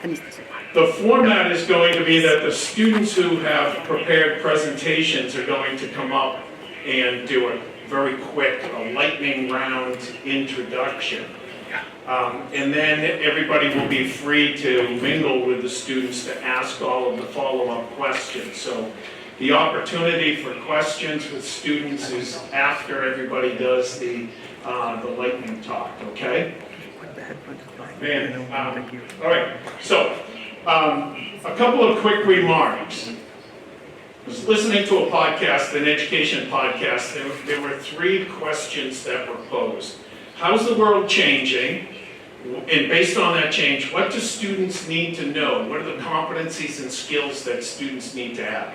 The format is going to be that the students who have prepared presentations are going to come up and do a very quick, lightning round introduction. And then everybody will be free to mingle with the students to ask all of the follow-up questions. So the opportunity for questions with students is after everybody does the lightning talk, okay? All right, so a couple of quick remarks. I was listening to a podcast, an education podcast. There were 3 questions that were posed. How's the world changing? And based on that change, what do students need to know? What are the competencies and skills that students need to have?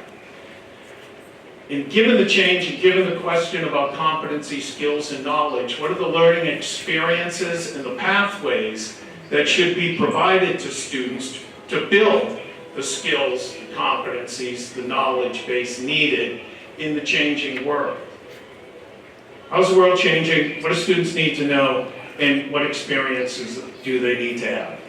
And given the change and given the question about competency, skills, and knowledge, what are the learning experiences and the pathways that should be provided to students to build the skills, competencies, the knowledge base needed in the changing world? How's the world changing? What do students need to know? And what experiences do they need to have?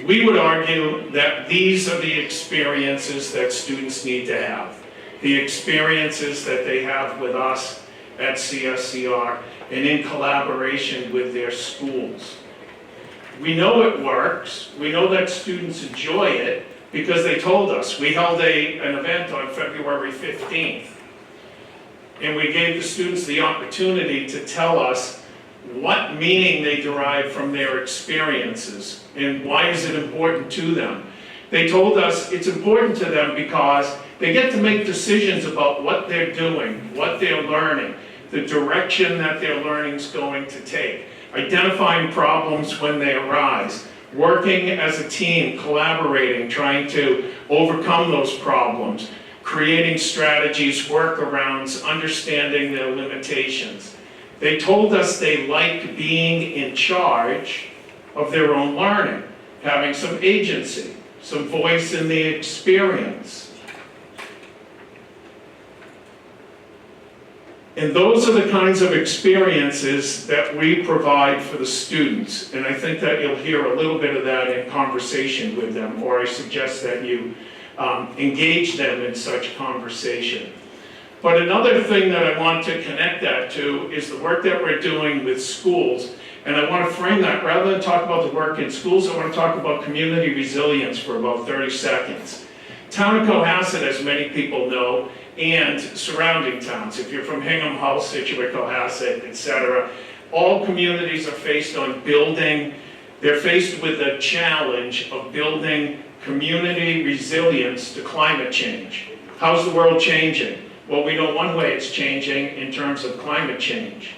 We would argue that these are the experiences that students need to have. The experiences that they have with us at CSCR and in collaboration with their schools. We know it works. We know that students enjoy it because they told us. We held an event on February 15th. And we gave the students the opportunity to tell us what meaning they derive from their experiences and why is it important to them. They told us it's important to them because they get to make decisions about what they're doing, what they're learning, the direction that their learning is going to take, identifying problems when they arise, working as a team, collaborating, trying to overcome those problems, creating strategies, workarounds, understanding their limitations. They told us they liked being in charge of their own learning, having some agency, some voice in the experience. And those are the kinds of experiences that we provide for the students. And I think that you'll hear a little bit of that in conversation with them, or I suggest that you engage them in such conversation. But another thing that I want to connect that to is the work that we're doing with schools. And I want to frame that, rather than talk about the work in schools, I want to talk about community resilience for about 30 seconds. Town of Cohasset, as many people know, and surrounding towns, if you're from Hingham, Hull, Scituate, Cohasset, etc., all communities are faced with the challenge of building community resilience to climate change. How's the world changing? Well, we know one way it's changing in terms of climate change.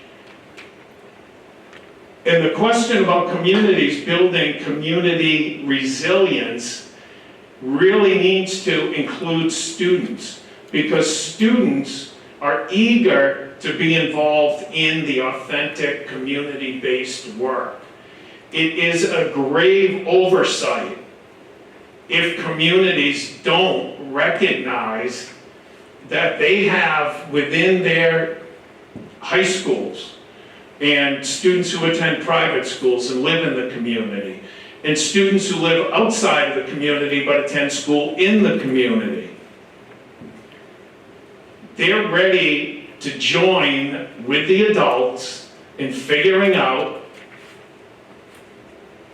And the question about communities building community resilience really needs to include students, because students are eager to be involved in the authentic community-based work. It is a grave oversight if communities don't recognize that they have within their high schools and students who attend private schools and live in the community, and students who live outside of the community but attend school in the community. They're ready to join with the adults in figuring out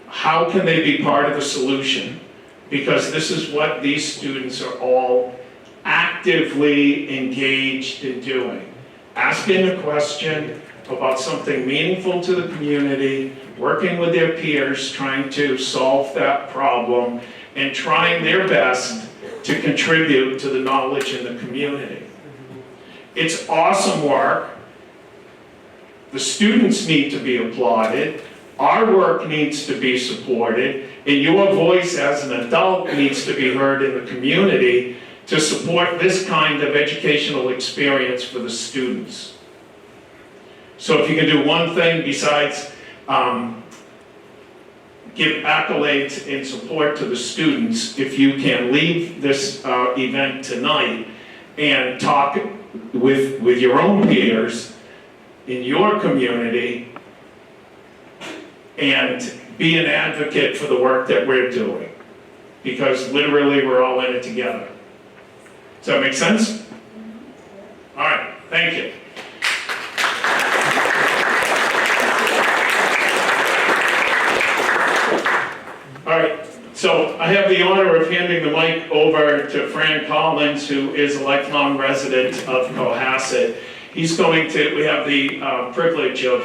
how can they be part of the solution, because this is what these students are all actively engaged in doing. Asking a question about something meaningful to the community, working with their peers, trying to solve that problem, and trying their best to contribute to the knowledge in the community. It's awesome work. The students need to be applauded. Our work needs to be supported, and your voice as an adult needs to be heard in the community to support this kind of educational experience for the students. So if you can do one thing besides give accolades and support to the students, if you can leave this event tonight and talk with your own peers in your community and be an advocate for the work that we're doing. Because literally, we're all in it together. Does that make sense? All right, thank you. All right, so I have the honor of handing the mic over to Fran Collins, who is a lifelong resident of Cohasset. He's going to, we have the privilege of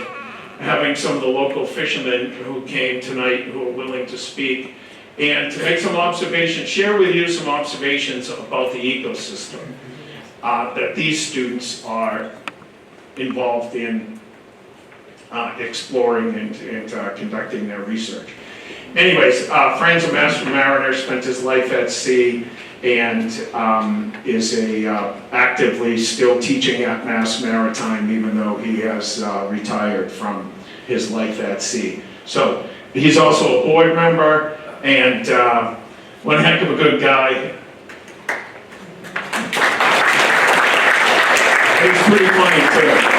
having some of the local fishermen who came tonight who are willing to speak and to make some observations, share with you some observations about the ecosystem that these students are involved in exploring and conducting their research. Anyways, Fran's a master mariner, spent his life at sea, and is actively still teaching at Mass Maritime, even though he has retired from his life at sea. So he's also a board member, and one heck of a good guy. He's pretty funny too.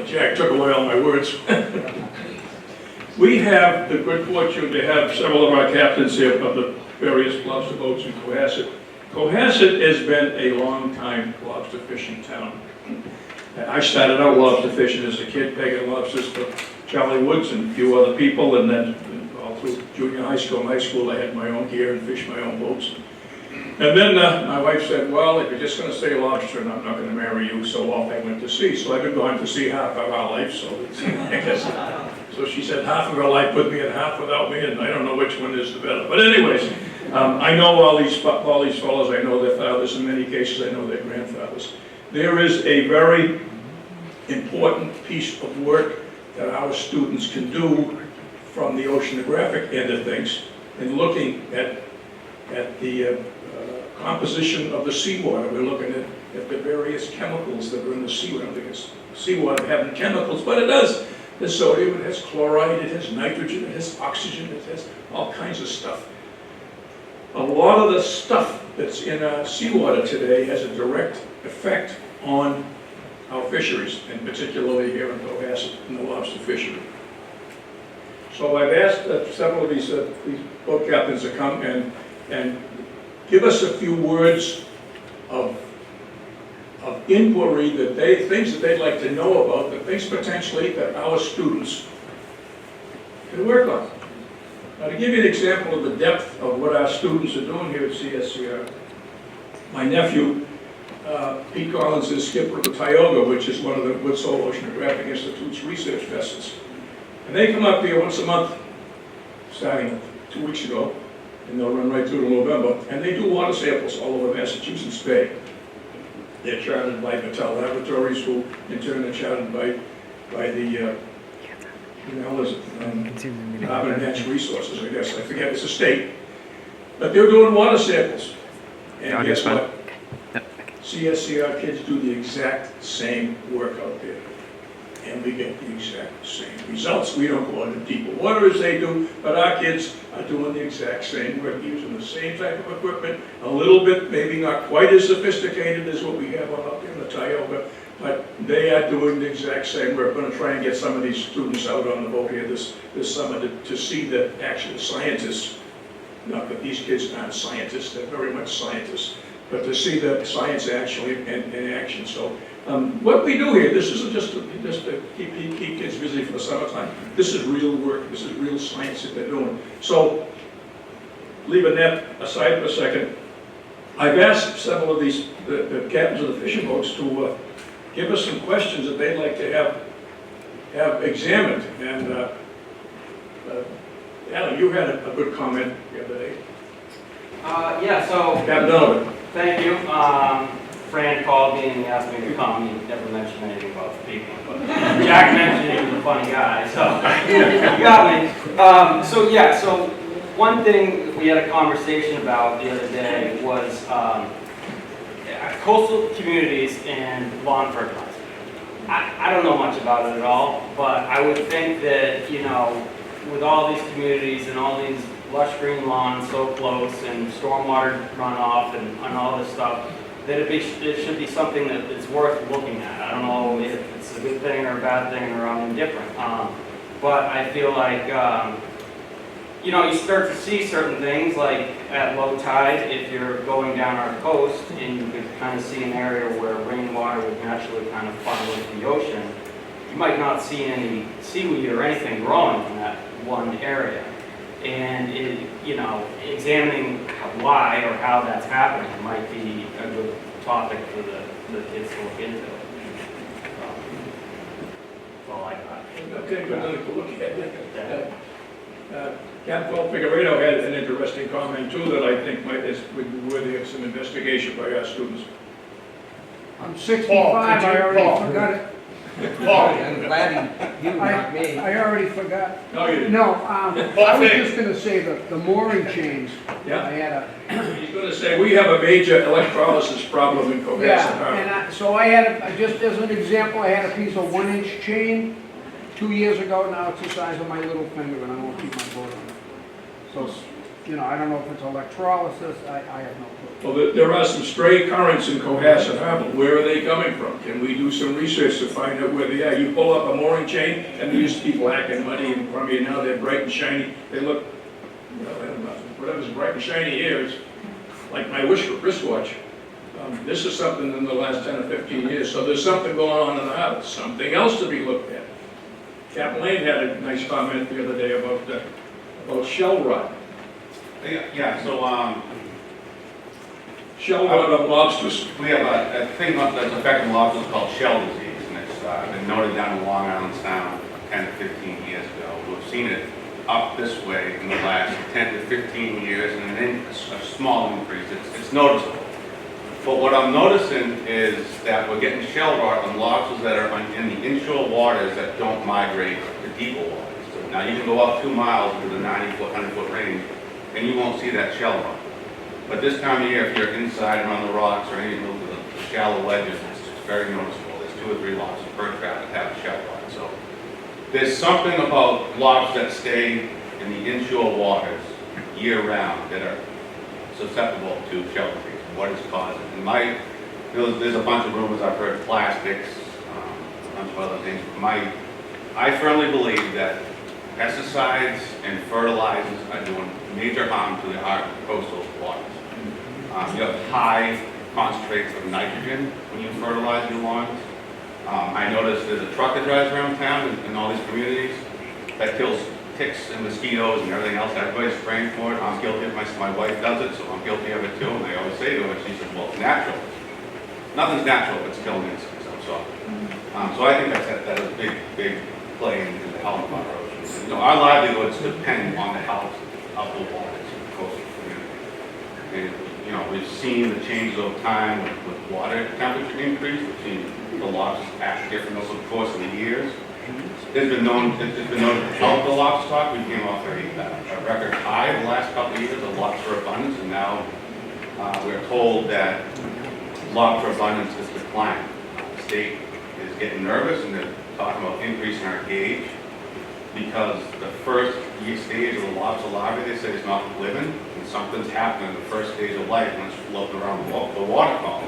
Jack took away all my words. We have the good fortune to have several of our captains here of the various lobster boats in Cohasset. Cohasset has been a long time lobster fishing town. I started out lobster fishing as a kid, pegging lobsters for Charlie Woods and a few other people, and then all through junior high school and high school I had my own gear and fished my own boats. And then my wife said, well, if you're just going to stay lobster, I'm not going to marry you, so off I went to sea. So I've been going to sea half of our life, so it's, I guess. So she said half of her life with me and half without me, and I don't know which one is the better. But anyways, I know all these fellows, I know their fathers, in many cases I know their grandfathers. There is a very important piece of work that our students can do from the oceanographic end of things, in looking at the composition of the seawater. We're looking at the various chemicals that are in the seawater. I don't think it's seawater having chemicals, but it does. There's sodium, it has chloride, it has nitrogen, it has oxygen, it has all kinds of stuff. A lot of the stuff that's in our seawater today has a direct effect on our fisheries, and particularly here in Cohasset, in the lobster fishery. So I've asked several of these boat captains to come and give us a few words of inquiry, things that they'd like to know about, the things potentially that our students can work on. Now, to give you an example of the depth of what our students are doing here at CSCR, my nephew, Pete Collins, is skipper of the Tioga, which is one of the Woodsole Oceanographic Institute's research vessels. And they come up here once a month, starting 2 weeks ago, and they'll run right through to November, and they do water samples all over Massachusetts Bay. They're chartered by Battelle Laboratories, who in turn are chartered by the Department of Natural Resources, I guess. I forget, it's a state. But they're doing water samples. And guess what? CSCR kids do the exact same work out there. And we get the exact same results. We don't go into deeper water as they do, but our kids are doing the exact same work, using the same type of equipment, a little bit, maybe not quite as sophisticated as what we have up in the Tioga, but they are doing the exact same work. We're going to try and get some of these students out on the boat here this summer to see the actual scientists. Not that these kids aren't scientists, they're very much scientists, but to see the science actually in action. So what we do here, this isn't just to keep kids busy for the summertime. This is real work. This is real science that they're doing. So, leaving that aside for a second, I've asked several of these, the captains of the fishing boats, to give us some questions that they'd like to have examined. And Alan, you had a good comment the other day. Yeah, so... Captain Donovan. Thank you. Fran called me and he asked me to come. He never mentioned anything about speaking, but Jack mentioned he was a funny guy, so you got me. So one thing we had a conversation about the other day was coastal communities and lawn fertilizer. I don't know much about it at all, but I would think that, you know, with all these communities and all these lush green lawns so close and stormwater runoff and all this stuff, that it should be something that is worth looking at. I don't know if it's a good thing or a bad thing, or I'm indifferent. But I feel like, you know, you start to see certain things, like at low tide, if you're going down our coast, and you could kind of see an area where rainwater would naturally kind of funnel into the ocean, you might not see any seaweed or anything growing in that one area. And you know, examining why or how that's happening might be a good topic for the kids to look into. That's all I got. Okay, good to look at. Yeah. Captain Figueredo had an interesting comment too that I think would be worthy of some investigation by our students. I'm 65, Paul, could you- I already Paul. forgot it. Paul, I'm glad you not me. I already forgot. No, you didn't. No, I was just gonna say the mooring chains. Yeah, I had a, he's going to say, we have a major electrolysis problem in Cohasset yeah, Harbor. and so I had, just as an example, I had a piece of 1-inch chain 2 years ago. Now it's the size of my little finger, and I won't keep my boat on it. So, you know, I don't know if it's electrolysis, I have no clue. Well, there are some stray currents in Cohasset Harbor. Where are they coming from? Can we do some research to find out where they are? You pull up a mooring chain, and they used to be black and muddy and crummy, and now they're bright and shiny. They look, well, I don't know, whatever's bright and shiny here is like my wristwatch. This is something in the last 10 or 15 years, so there's something going on in the harbor, something else to be looked at. Captain Lane had a nice comment the other day about shell rot. Yeah, so Shell rot of lobsters. we have a thing that's affecting lobsters called shell disease, and it's been noted down in Long Island Sound 10 to 15 years ago. We've seen it up this way in the last 10 to 15 years, and then a small increase. It's noticeable. But what I'm noticing is that we're getting shell rot on lobsters that are in the inshore waters that don't migrate to deeper waters. So now you can go up 2 miles into the 90-foot, 100-foot range, and you won't see that shell rot. But this time of year, if you're inside and on the rocks or any of the shallow ledges, it's very noticeable. There's 2 or 3 lobsters per trap that have shell rot. So there's something about lobsters that stay in the inshore waters year-round that are susceptible to shell disease. What is causing it? And there's a bunch of rumors I've heard, plastics, a bunch of other things. I firmly believe that pesticides and fertilizers are doing major harm to the coastal waters. You have high concentrates of nitrogen when you fertilize your lawns. I noticed there's a truck that drives around town in all these communities that kills ticks and mosquitoes and everything else. Everybody's spraying for it. I'm guilty of it. My wife does it, so I'm guilty of it too. And I always say to her, she says, well, it's natural. Nothing's natural if it's killing insects. So I think that is a big play in the health of our oceans. You know, our livelihoods depend on the health of the waters in the coastal community. And, you know, we've seen the changes over time with water temperature increase. We've seen the lobsters act different over the course of the years. It's been known to help the lobster stock. We came off a record high the last couple of years of lobster abundance, and now we're told that lobster abundance is declining. The state is getting nervous, and they're talking about increasing our gauge because the first stage of the lobster larvae, they say, is not living, and something's happening in the first stage of life when it's floating around the water column,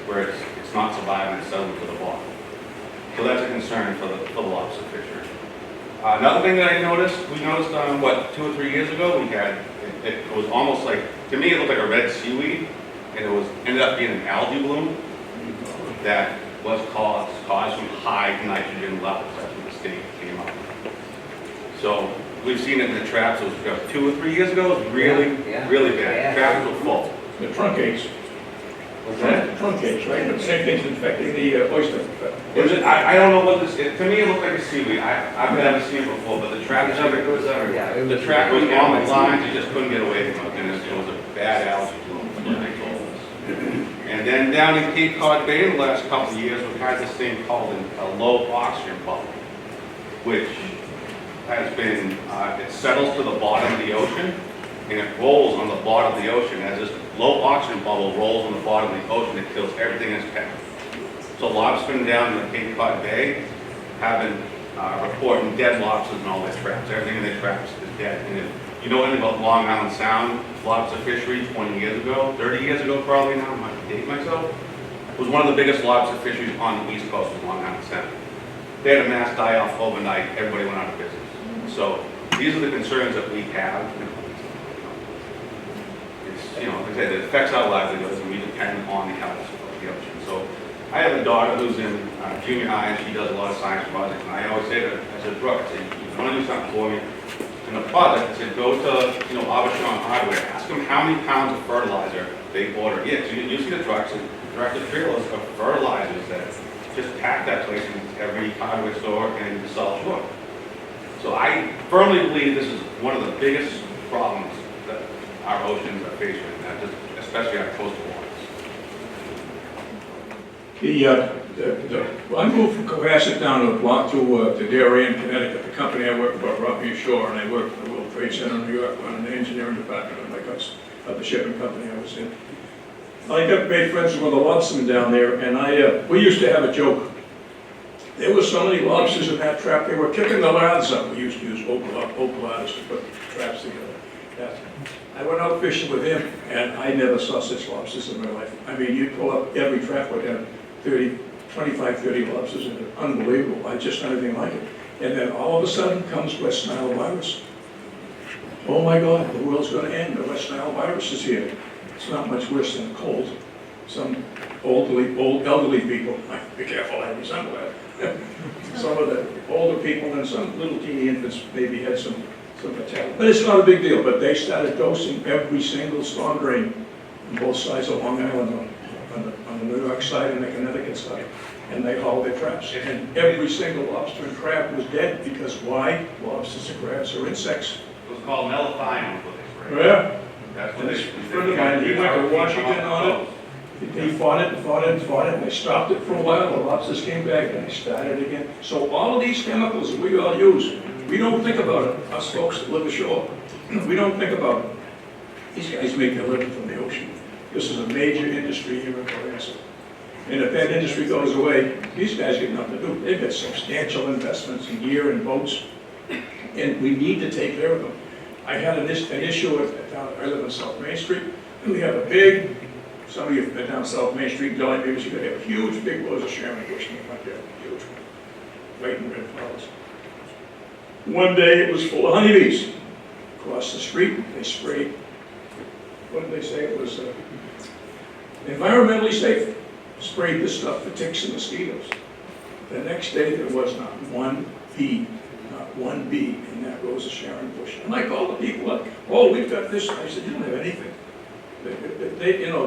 where it's not surviving and settling to the bottom. So that's a concern for the lobster fishery. Another thing that we noticed 2 or 3 years ago, we had, it was almost like, to me it looked like a red seaweed, and it ended up being an algae bloom that was caused from high nitrogen levels. That's what the state came up with. So we've seen it in the traps. It was 2 or 3 years ago. It was really bad. Traps were full. The truncates. What's that? Truncates, right? The same thing's infecting the oyster. Is it? I don't know what this is. To me, it looked like a seaweed. I've never seen it before, but the trap Yeah, it was on the lines. You just couldn't get away from it. And it was a bad algae bloom. They told us. And then down in Cape Cod Bay in the last couple of years, we've had this thing called a low oxygen bubble, which has been, it settles to the bottom of the ocean, and it rolls on the bottom of the ocean. As this low oxygen bubble rolls on the bottom of the ocean, it kills everything in its path. So lobstermen down in the Cape Cod Bay have been reporting dead lobsters in all their traps. Everything in their traps is dead. And if you know anything about Long Island Sound lobster fishery 20 years ago, 30 years ago probably now, I might date myself, it was one of the biggest lobster fisheries on the East Coast of Long Island Sound. they had a mass die-off overnight, everybody went out of business. So these are the concerns that we have. It's, like I said, it affects our livelihoods, and we depend on the health of the ocean. So I have a daughter who's in junior high, and she does a lot of science projects, and I always say to her, I said, Brooke, I said, you want to do something for me? In the project, I said, go to, Arbitron Hardware, ask them how many pounds of fertilizer they order. Yeah, so you see the trucks and tractor trailers of fertilizers that just pack that place in every hardware store in the South Shore. So I firmly believe this is one of the biggest problems that our oceans are facing, especially our coastal waters. I moved from Cohasset down to Darien, Connecticut. The company I worked for brought me ashore, and I worked for the World Trade Center in New York on the engineering department of the shipping company I was in. I got made friends with a lobsterman down there, and we used to have a joke. There were so many lobsters in that trap, they were kicking the laths up. We used to use oak ladders to put traps together. I went out fishing with him, and I never saw such lobsters in my life. I mean, you'd pull up, every trap would have 25, 30 lobsters in it. Unbelievable. I just not anything like it. And then all of a sudden comes West Nile virus. Oh my God, the world's going to end. The West Nile virus is here. It's not much worse than a cold. Some elderly people, be careful, I resemble that. Some of the older people and some little teeny infants maybe had some fatality. But it's not a big deal. But they started dosing every single storm drain on both sides of Long Island, on the New York side and the Connecticut side. And they hauled their traps. And every single lobster and crab was dead because why? Lobsters and crabs are insects. It was called melaphion, what they sprayed. Yeah. That's what And they this friend of mine, he went to Washington on it. He fought it and fought it and fought it, and they stopped it for a while. The lobsters came back and they started again. So all of these chemicals that we all use, we don't think about it. Us folks that live ashore, we don't think about it. These guys make their living from the ocean. This is a major industry here in Cohasset. And if that industry goes away, these guys get nothing to do. They've got substantial investments in gear and boats, and we need to take care of them. I had an issue I live on South Main Street, and we have a big, some of you have been down South Main Street, Delhi, maybe you have huge, big rows of Sharon bush in the front there, huge, white and red flowers. One day it was full of honeybees. Across the street, they sprayed, what did they say? It was environmentally safe. Sprayed this stuff for ticks and mosquitoes. The next day there was not one bee in that rose of Sharon bush. And I called the people up, oh, we've got this. I said, you don't have anything.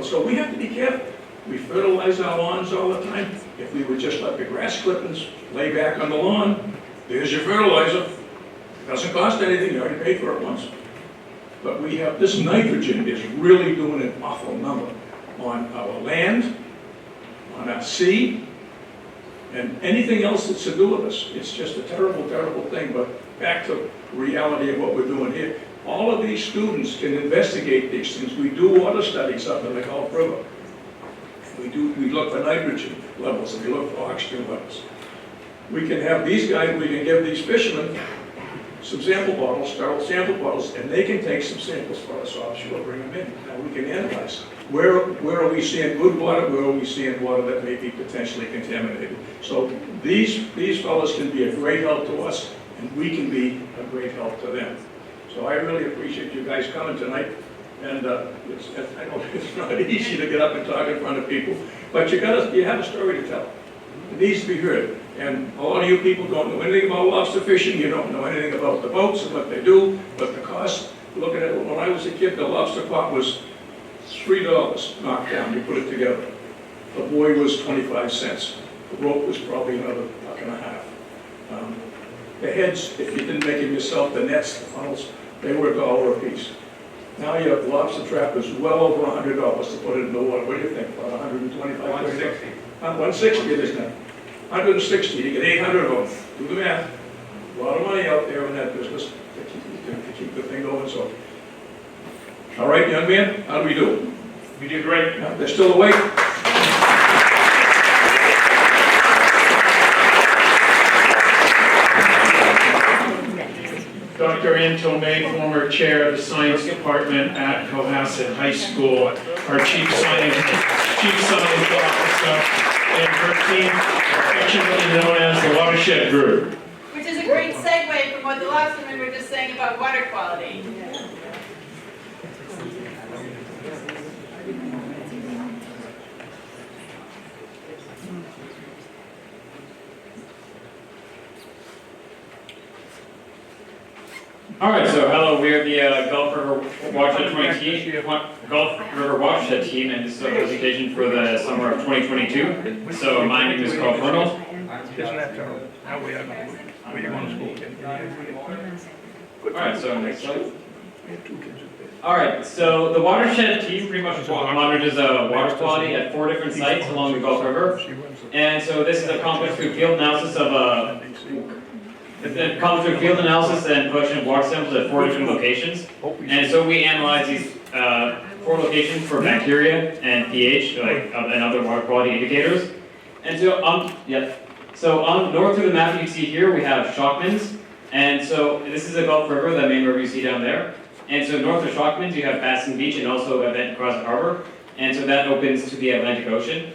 So we have to be careful. We fertilize our lawns all the time. If we would just let the grass clippings lay back on the lawn, there's your fertilizer. It doesn't cost anything, you already paid for it once. But we have, this nitrogen is really doing an awful number on our land, on our sea, and anything else that's to do with us. It's just a terrible, terrible thing. But back to reality of what we're doing here. All of these students can investigate these things. We do water studies up in the Gulf River. We look for nitrogen levels, and we look for oxygen levels. We can have these guys, we can give these fishermen some sample bottles, sterile sample bottles, and they can take some samples for us offshore, bring them in. Now we can analyze where are we seeing good water, where are we seeing water that may be potentially contaminated. So these fellows can be a great help to us, and we can be a great help to them. So I really appreciate you guys coming tonight. And I know it's not easy to get up and talk in front of people, but you have a story to tell. It needs to be heard. And a lot of you people don't know anything about lobster fishing. You don't know anything about the boats and what they do, but the cost, looking at it, when I was a kid, the lobster pot was $3 knocked down, you put it together. The buoy was 25 cents. The rope was probably another $1.50. The heads, if you didn't make it yourself, the nets, the funnels, they were $1 a piece. Now you have lobster trap is well over $100 to put it in the water. What do you think, about 125? 160. 160 it is now. 160, you get 800 of them. Do the math. A lot of money out there in that business to keep the thing going. So, all right, young man, how do we do? You did great. Yeah, they're still awake. Dr. Ann Tomei, former chair of the science department at Cohasset High School, our chief science officer, and her team. affectionately known as the Watershed Group. Which is a great segue from what the last women were just saying about water quality. All right, so hello, we are the Gulf River Watershed team, and this is a presentation for the summer of 2022. So my name is Carl Fernald. All right, so next slide. All right, so the Watershed team pretty much monitors water quality at 4 different sites along the Gulf River. And so this is accomplished through field analysis and collection of water samples at 4 different locations. And so we analyze these 4 locations for bacteria and pH, and other water quality indicators. And so north through the map you see here, we have Shockmans. And so this is the Gulf River, the main river you see down there. And so north of Shockmans, you have Bassin Beach and also Event Crossing Harbor. And so that opens to the Atlantic Ocean.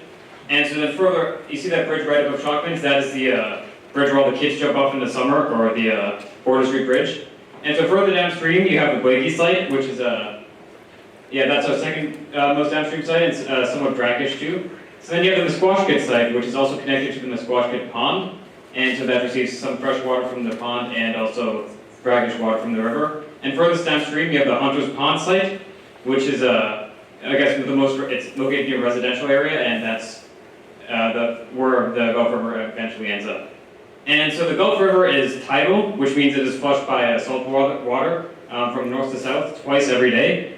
And so then further, you see that bridge right above Shockmans, that is the bridge where all the kids jump off in the summer, or the Border Street Bridge. And so further downstream, you have the Blakey site, which is that's our second most downstream site. It's somewhat brackish too. So then you have the Musquashkett site, which is also connected to the Musquashkett Pond. And so that receives some fresh water from the pond and also brackish water from the river. And furthest downstream, you have the Hunter's Pond site, which is, it's located near a residential area, and that's where the Gulf River eventually ends up. And so the Gulf River is tidal, which means it is flushed by salt water from north to south twice every day.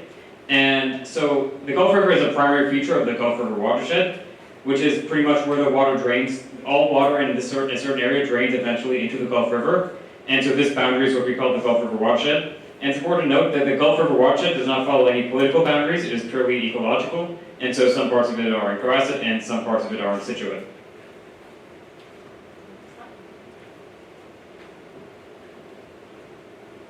And so the Gulf River is a primary feature of the Gulf River watershed, which is pretty much where the water drains. All water in a certain area drains eventually into the Gulf River. And so this boundary is what we call the Gulf River watershed. And it's important to note that the Gulf River watershed does not follow any political boundaries. It is purely ecological. And so some parts of it are in Cohasset and some parts of it are in Scituate.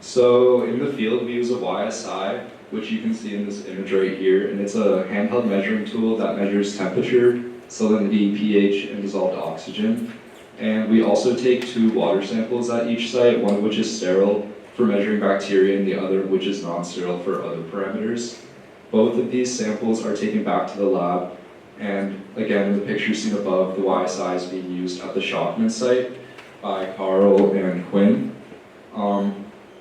So in the field we use a YSI, which you can see in this image right here, and it's a handheld measuring tool that measures temperature, salinity, pH, and dissolved oxygen. And we also take 2 water samples at each site, one of which is sterile for measuring bacteria and the other which is non-sterile for other parameters. Both of these samples are taken back to the lab, and again in the picture seen above, the YSI is being used at the Shockman site by Carl and Quinn.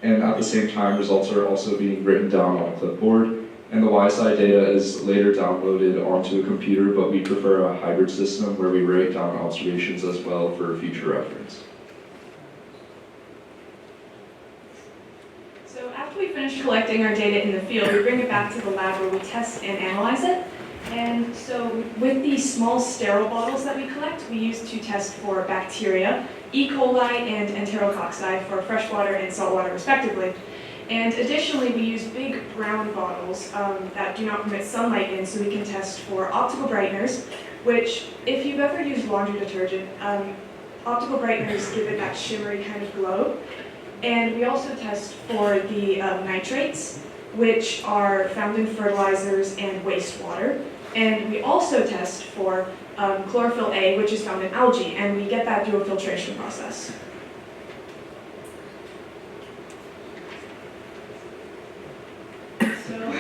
And at the same time, results are also being written down on a clipboard, and the YSI data is later downloaded onto a computer, but we prefer a hybrid system where we write down observations as well for future reference. So after we finish collecting our data in the field, we bring it back to the lab where we test and analyze it. And so with these small sterile bottles that we collect, we use to test for bacteria, E. coli and enterococci for freshwater and saltwater respectively. And additionally, we use big brown bottles that do not permit sunlight in, so we can test for optical brighteners, which if you've ever used laundry detergent, optical brighteners give it that shimmery kind of glow. And we also test for the nitrates, which are found in fertilizers and wastewater. And we also test for chlorophyll A, which is found in algae, and we get that through a filtration process. So,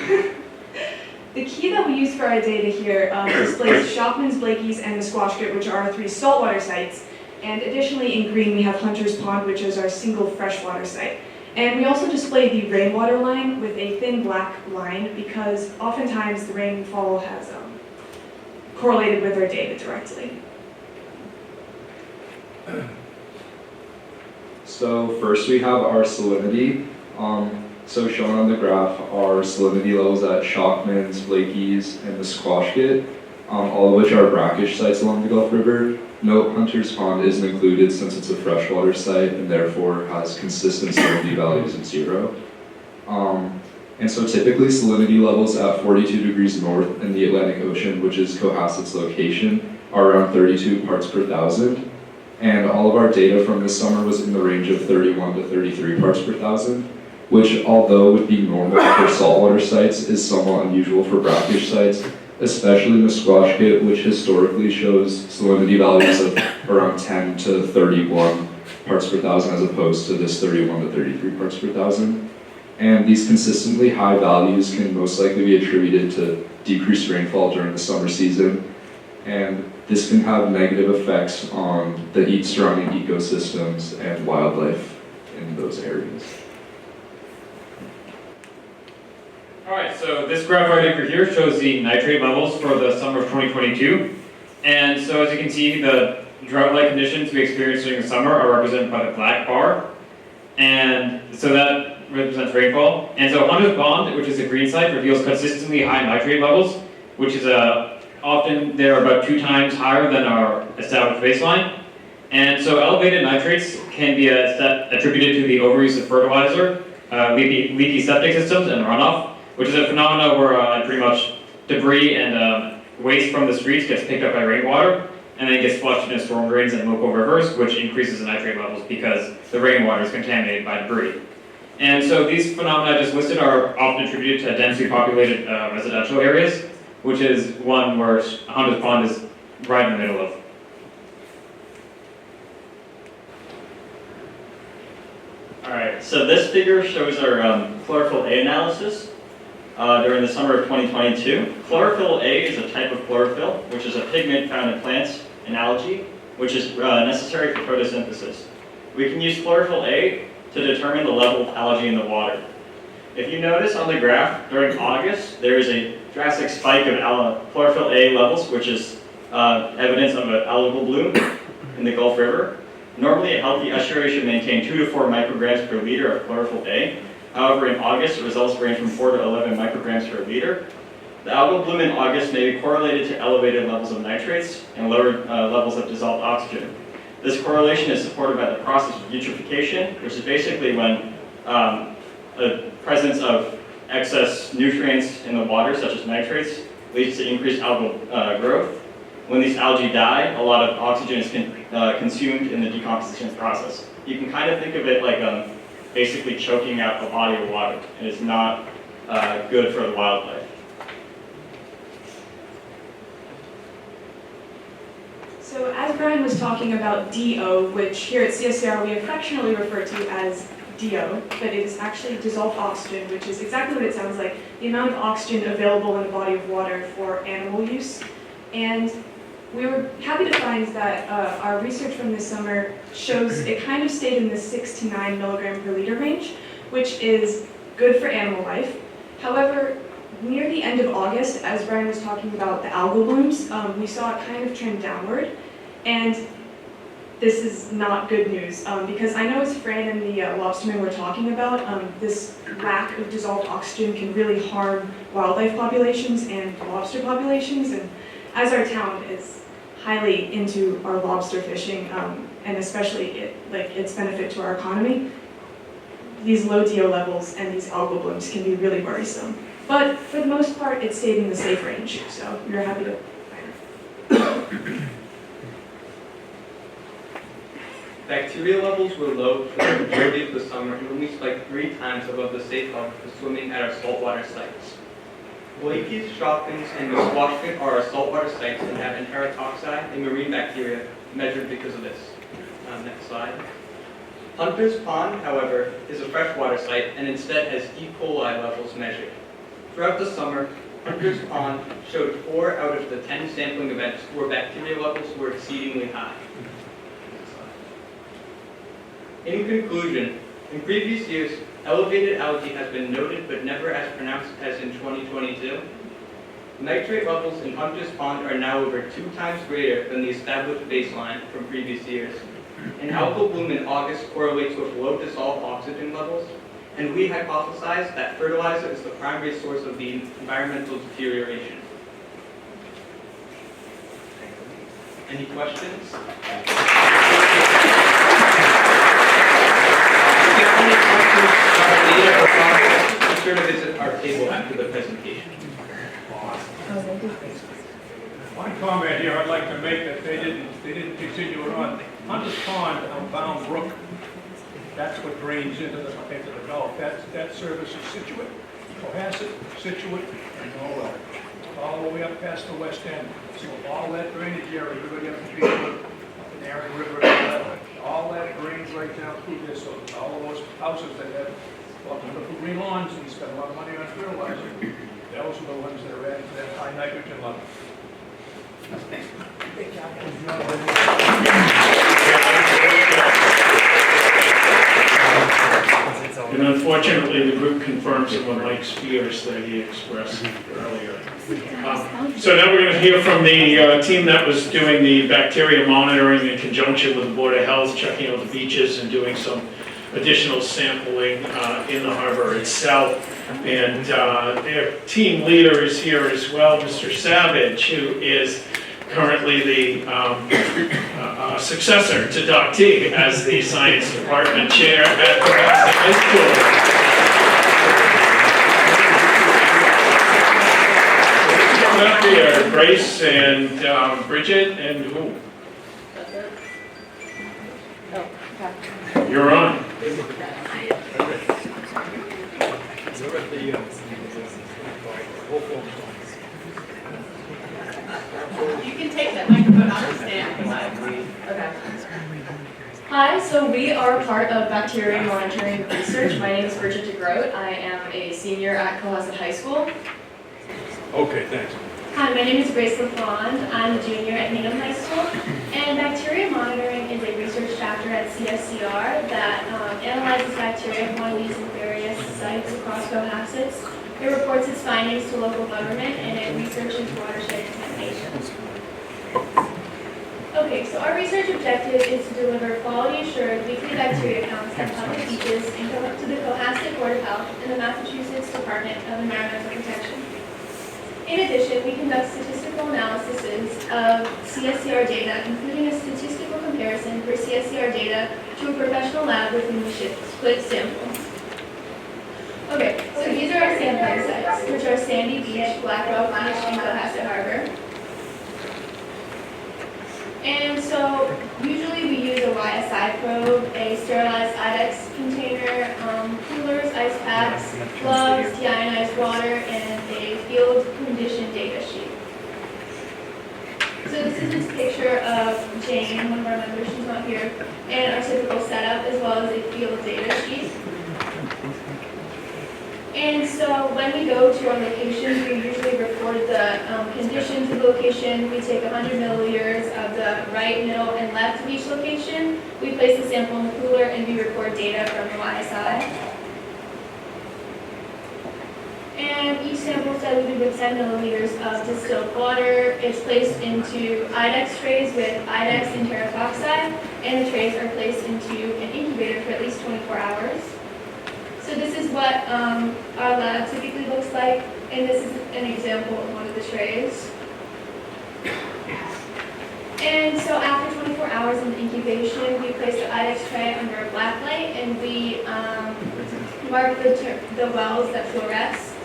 the key that we use for our data here displays Shockmans, Blakey's, and Musquashkett, which are our 3 saltwater sites. And additionally, in green, we have Hunter's Pond, which is our single freshwater site. And we also display the rainwater line with a thin black line because oftentimes the rainfall has correlated with our data directly. So first we have our salinity. So shown on the graph are salinity levels at Shockmans, Blakey's, and the Musquashkett, all of which are brackish sites along the Gulf River. Note Hunter's Pond isn't included since it's a freshwater site and therefore has consistent salinity values of 0. And so typically salinity levels at 42 degrees north in the Atlantic Ocean, which is Cohasset's location, are around 32 parts per thousand. And all of our data from this summer was in the range of 31 to 33 parts per thousand, which although would be normal for saltwater sites, is somewhat unusual for brackish sites, especially Musquashkett, which historically shows salinity values of around 10 to 31 parts per thousand as opposed to this 31 to 33 parts per thousand. And these consistently high values can most likely be attributed to decreased rainfall during the summer season. And this can have negative effects on the surrounding ecosystems and wildlife in those areas. All right, so this graph right over here shows the nitrate levels for the summer of 2022. And so as you can see, the drought-like conditions we experienced during the summer are represented by the black bar. And so that represents rainfall. And so Hunter's Pond, which is a green site, reveals consistently high nitrate levels, which is often they're about 2 times higher than our established baseline. And so elevated nitrates can be attributed to the overuse of fertilizer, leaky septic systems, and runoff, which is a phenomenon where pretty much debris and waste from the streets gets picked up by rainwater and then gets flushed into storm drains and local rivers, which increases the nitrate levels because the rainwater is contaminated by debris. And so these phenomena I just listed are often attributed to densely populated residential areas, which is one where Hunter's Pond is right in the middle of. Alright, so this figure shows our chlorophyll A analysis during the summer of 2022. Chlorophyll A is a type of chlorophyll, which is a pigment found in plants and algae, which is necessary for photosynthesis. We can use chlorophyll A to determine the level of algae in the water. If you notice on the graph, during August, there is a drastic spike of chlorophyll A levels, which is evidence of an algal bloom in the Gulf River. Normally, a healthy estuary should maintain 2 to 4 micrograms per liter of chlorophyll A. However, in August, results range from 4 to 11 micrograms per liter. The algal bloom in August may be correlated to elevated levels of nitrates and lower levels of dissolved oxygen. This correlation is supported by the process of eutrophication, which is basically when the presence of excess nutrients in the water, such as nitrates, leads to increased algal growth. When these algae die, a lot of oxygen is consumed in the decomposition process. You can kind of think of it like basically choking out a body of water, and it's not good for the wildlife. So as Brian was talking about DO, which here at CSCR we affectionately refer to as DO, but it is actually dissolved oxygen, which is exactly what it sounds like, the amount of oxygen available in a body of water for animal use. And we were happy to find that our research from this summer shows it kind of stayed in the 6 to 9 milligram per liter range, which is good for animal life. However, near the end of August, as Brian was talking about the algal blooms, we saw it kind of trend downward. And this is not good news, because I know as Fran and the lobstermen were talking about, this lack of dissolved oxygen can really harm wildlife populations and lobster populations. And as our town is highly into our lobster fishing, and especially its benefit to our economy, these low DO levels and these algal blooms can be really worrisome. But for the most part, it stayed in the safe range, so we were happy to find it. Bacteria levels were low for the majority of the summer and only spiked 3 times above the safe level for swimming at our saltwater sites. Blake's, Shopkins, and Musquashkett are our saltwater sites and have enterotoxi and marine bacteria measured because of this. Next slide. Hunter's Pond, however, is a freshwater site and instead has E. coli levels measured. Throughout the summer, Hunter's Pond showed 4 out of the 10 sampling events where bacteria levels were exceedingly high. In conclusion, in previous years, elevated algae has been noted but never as pronounced as in 2022. Nitrate levels in Hunter's Pond are now over 2 times greater than the established baseline from previous years. An algal bloom in August correlates with low dissolved oxygen levels, and we hypothesize that fertilizer is the primary source of the environmental deterioration. Any questions? Be sure to visit our table after the presentation. One comment here I'd like to make that they didn't continue it on. Hunter's Pond on Bound Brook, that's what drains into the Gulf. That services Scituate, Cohasset, Scituate, and Norwell. all the way up past the west end. So all that drainage area, everybody up to Beechwood, up in the Aaron River, all that drains right down through this. So all of those houses that have wonderful green lawns and spend a lot of money on fertilizer, those are the ones that are adding to that high nitrogen level. And unfortunately, the group confirms some of Mike's fears that he expressed earlier. So now we're going to hear from the team that was doing the bacteria monitoring in conjunction with the Board of Health, checking out the beaches and doing some additional sampling in the harbor itself. And their team leader is here as well, Mr. Savage, who is currently the successor to Doc Teague as the Science Department Chair at Cohasset High School. Up here, Grace and Bridget and who? You're on. You can take that microphone off the stand. Okay. Hi, so we are part of bacteria monitoring research. My name is Bridget DeGroat. I am a senior at Cohasset High School. Okay, thanks. Hi, my name is Grace LaFond. I'm a junior at Needham High School. And bacteria monitoring is a research chapter at CSCR that analyzes bacteria quantities in various sites across Cohasset. It reports its findings to local government and it researches watershed contamination. Okay, so our research objective is to deliver quality-assured weekly bacteria counts at public beaches and to the Cohasset Board of Health and the Massachusetts Department of Environmental Protection. In addition, we conduct statistical analyses of CSCR data, including a statistical comparison for CSCR data to a professional lab with whom we split samples. Okay, so these are our sampling sites, which are Sandy Beach, Black Rock Beach, and Cohasset Harbor. And so usually we use a YSI probe, a sterilized IDEX container, coolers, ice packs, gloves, deionized water, and a field condition data sheet. So this is this picture of Jane, one of our members, she's not here, and our typical setup as well as a field data sheet. And so when we go to our locations, we usually record the conditions of the location. We take 100 milliliters of the right, middle, and left of each location. We place the sample in the cooler and we record data from the YSI. And each sample is diluted with 10 milliliters of distilled water. It's placed into IDEX trays with IDEX and ferrous oxide, and the trays are placed into an incubator for at least 24 hours. So this is what our lab typically looks like, and this is an example of one of the trays. And so after 24 hours in incubation, we place the IDEX tray under a black light, and we mark the wells that fluoresce.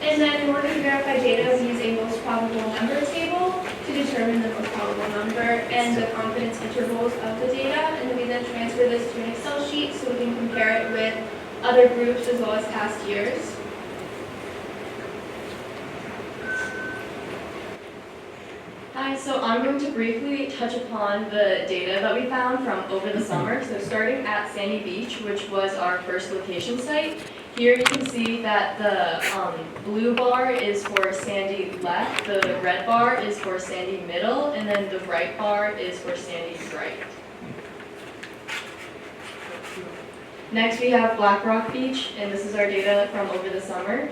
And then in order to verify data, we use a most probable number table to determine the most probable number and the confidence intervals of the data. And then we then transfer this to an Excel sheet so we can compare it with other groups as well as past years. Hi, so I'm going to briefly touch upon the data that we found from over the summer. So starting at Sandy Beach, which was our first location site, here you can see that the blue bar is for Sandy left, the red bar is for Sandy middle, and then the right bar is for Sandy right. Next we have Black Rock Beach, and this is our data from over the summer.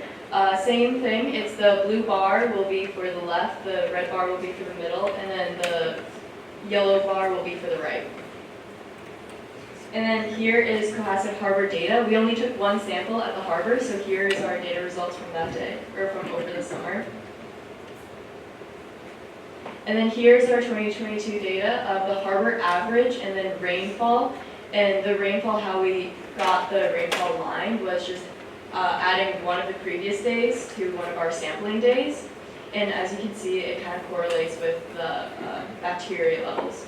Same thing, it's the blue bar will be for the left, the red bar will be for the middle, and then the yellow bar will be for the right. And then here is Cohasset Harbor data. We only took one sample at the harbor, so here is our data results from that day, or from over the summer. And then here's our 2022 data of the harbor average and then rainfall. And the rainfall, how we got the rainfall line was just adding one of the previous days to one of our sampling days. And as you can see, it kind of correlates with the bacteria levels.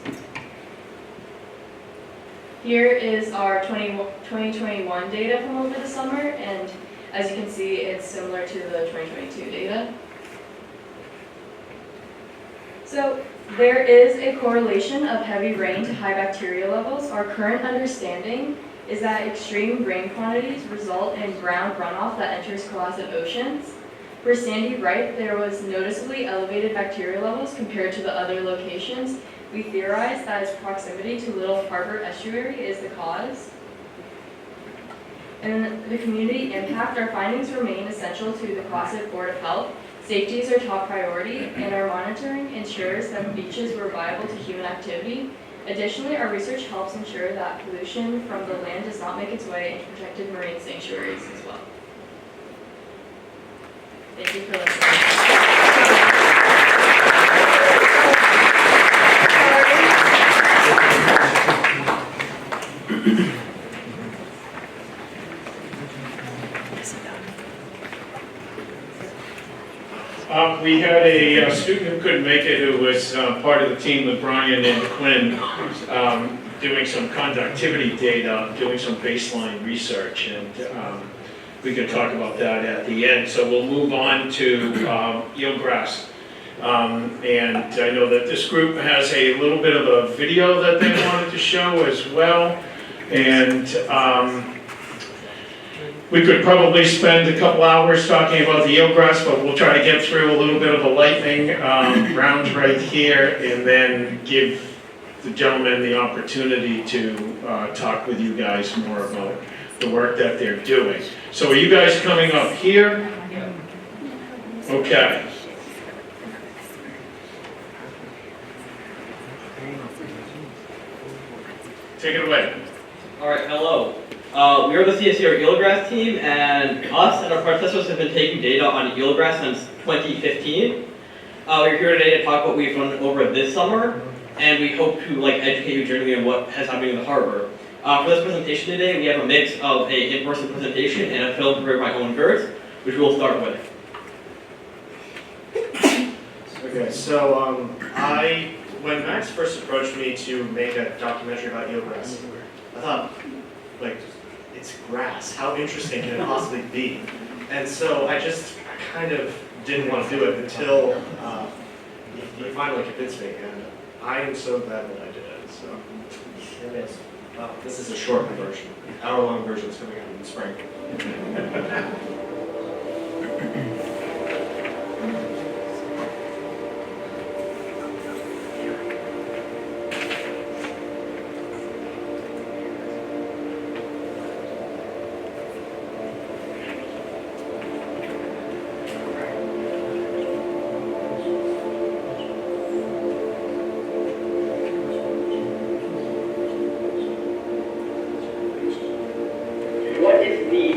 Here is our 2021 data from over the summer, and As you can see, it's similar to the 2022 data. So there is a correlation of heavy rain to high bacteria levels. Our current understanding is that extreme rain quantities result in ground runoff that enters Cohasset oceans. For Sandy Ripe, there was noticeably elevated bacteria levels compared to the other locations. We theorize that its proximity to Little Harbor Estuary is the cause. In the community impact, our findings remain essential to the Cohasset Board of Health. Safety is our top priority, and our monitoring ensures that beaches were viable to human activity. Additionally, our research helps ensure that pollution from the land does not make its way into protected marine sanctuaries as well. Thank you for listening. We had a student who couldn't make it, who was part of the team with Brian and Quinn, doing some conductivity data, doing some baseline research, and we can talk about that at the end. So we'll move on to eelgrass. And I know that this group has a little bit of a video that they wanted to show as well. And we could probably spend a couple hours talking about the eelgrass, but we'll try to get through a little bit of a lightning round right here, and then give the gentleman the opportunity to talk with you guys more about the work that they're doing. So are you guys coming up here? Okay. Take it away. All right, hello. We are the CSCR eelgrass team, and us and our predecessors have been taking data on eelgrass since 2015. We're here today to talk about what we've done over this summer, and we hope to educate you generally on what has happened in the harbor. For this presentation today, we have a mix of an in-person presentation and a film for my own verse, which we'll start with. Okay, so when Max first approached me to make a documentary about eelgrass, I thought, it's grass. How interesting can it possibly be? And so I just kind of didn't want to do it until you finally convinced me, and I am so glad that I did it. So here it is. This is a shortened version. Hour-long version is coming out in the spring.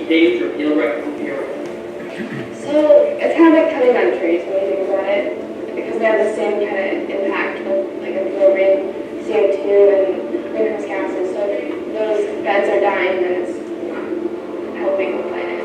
Danger of eelgrass in Europe? So it's kind of like cutting down trees when you think about it, because they have the same kind of impact with absorbing CO2 and greenhouse gases. So if those beds are dying, then it's not helping the planet.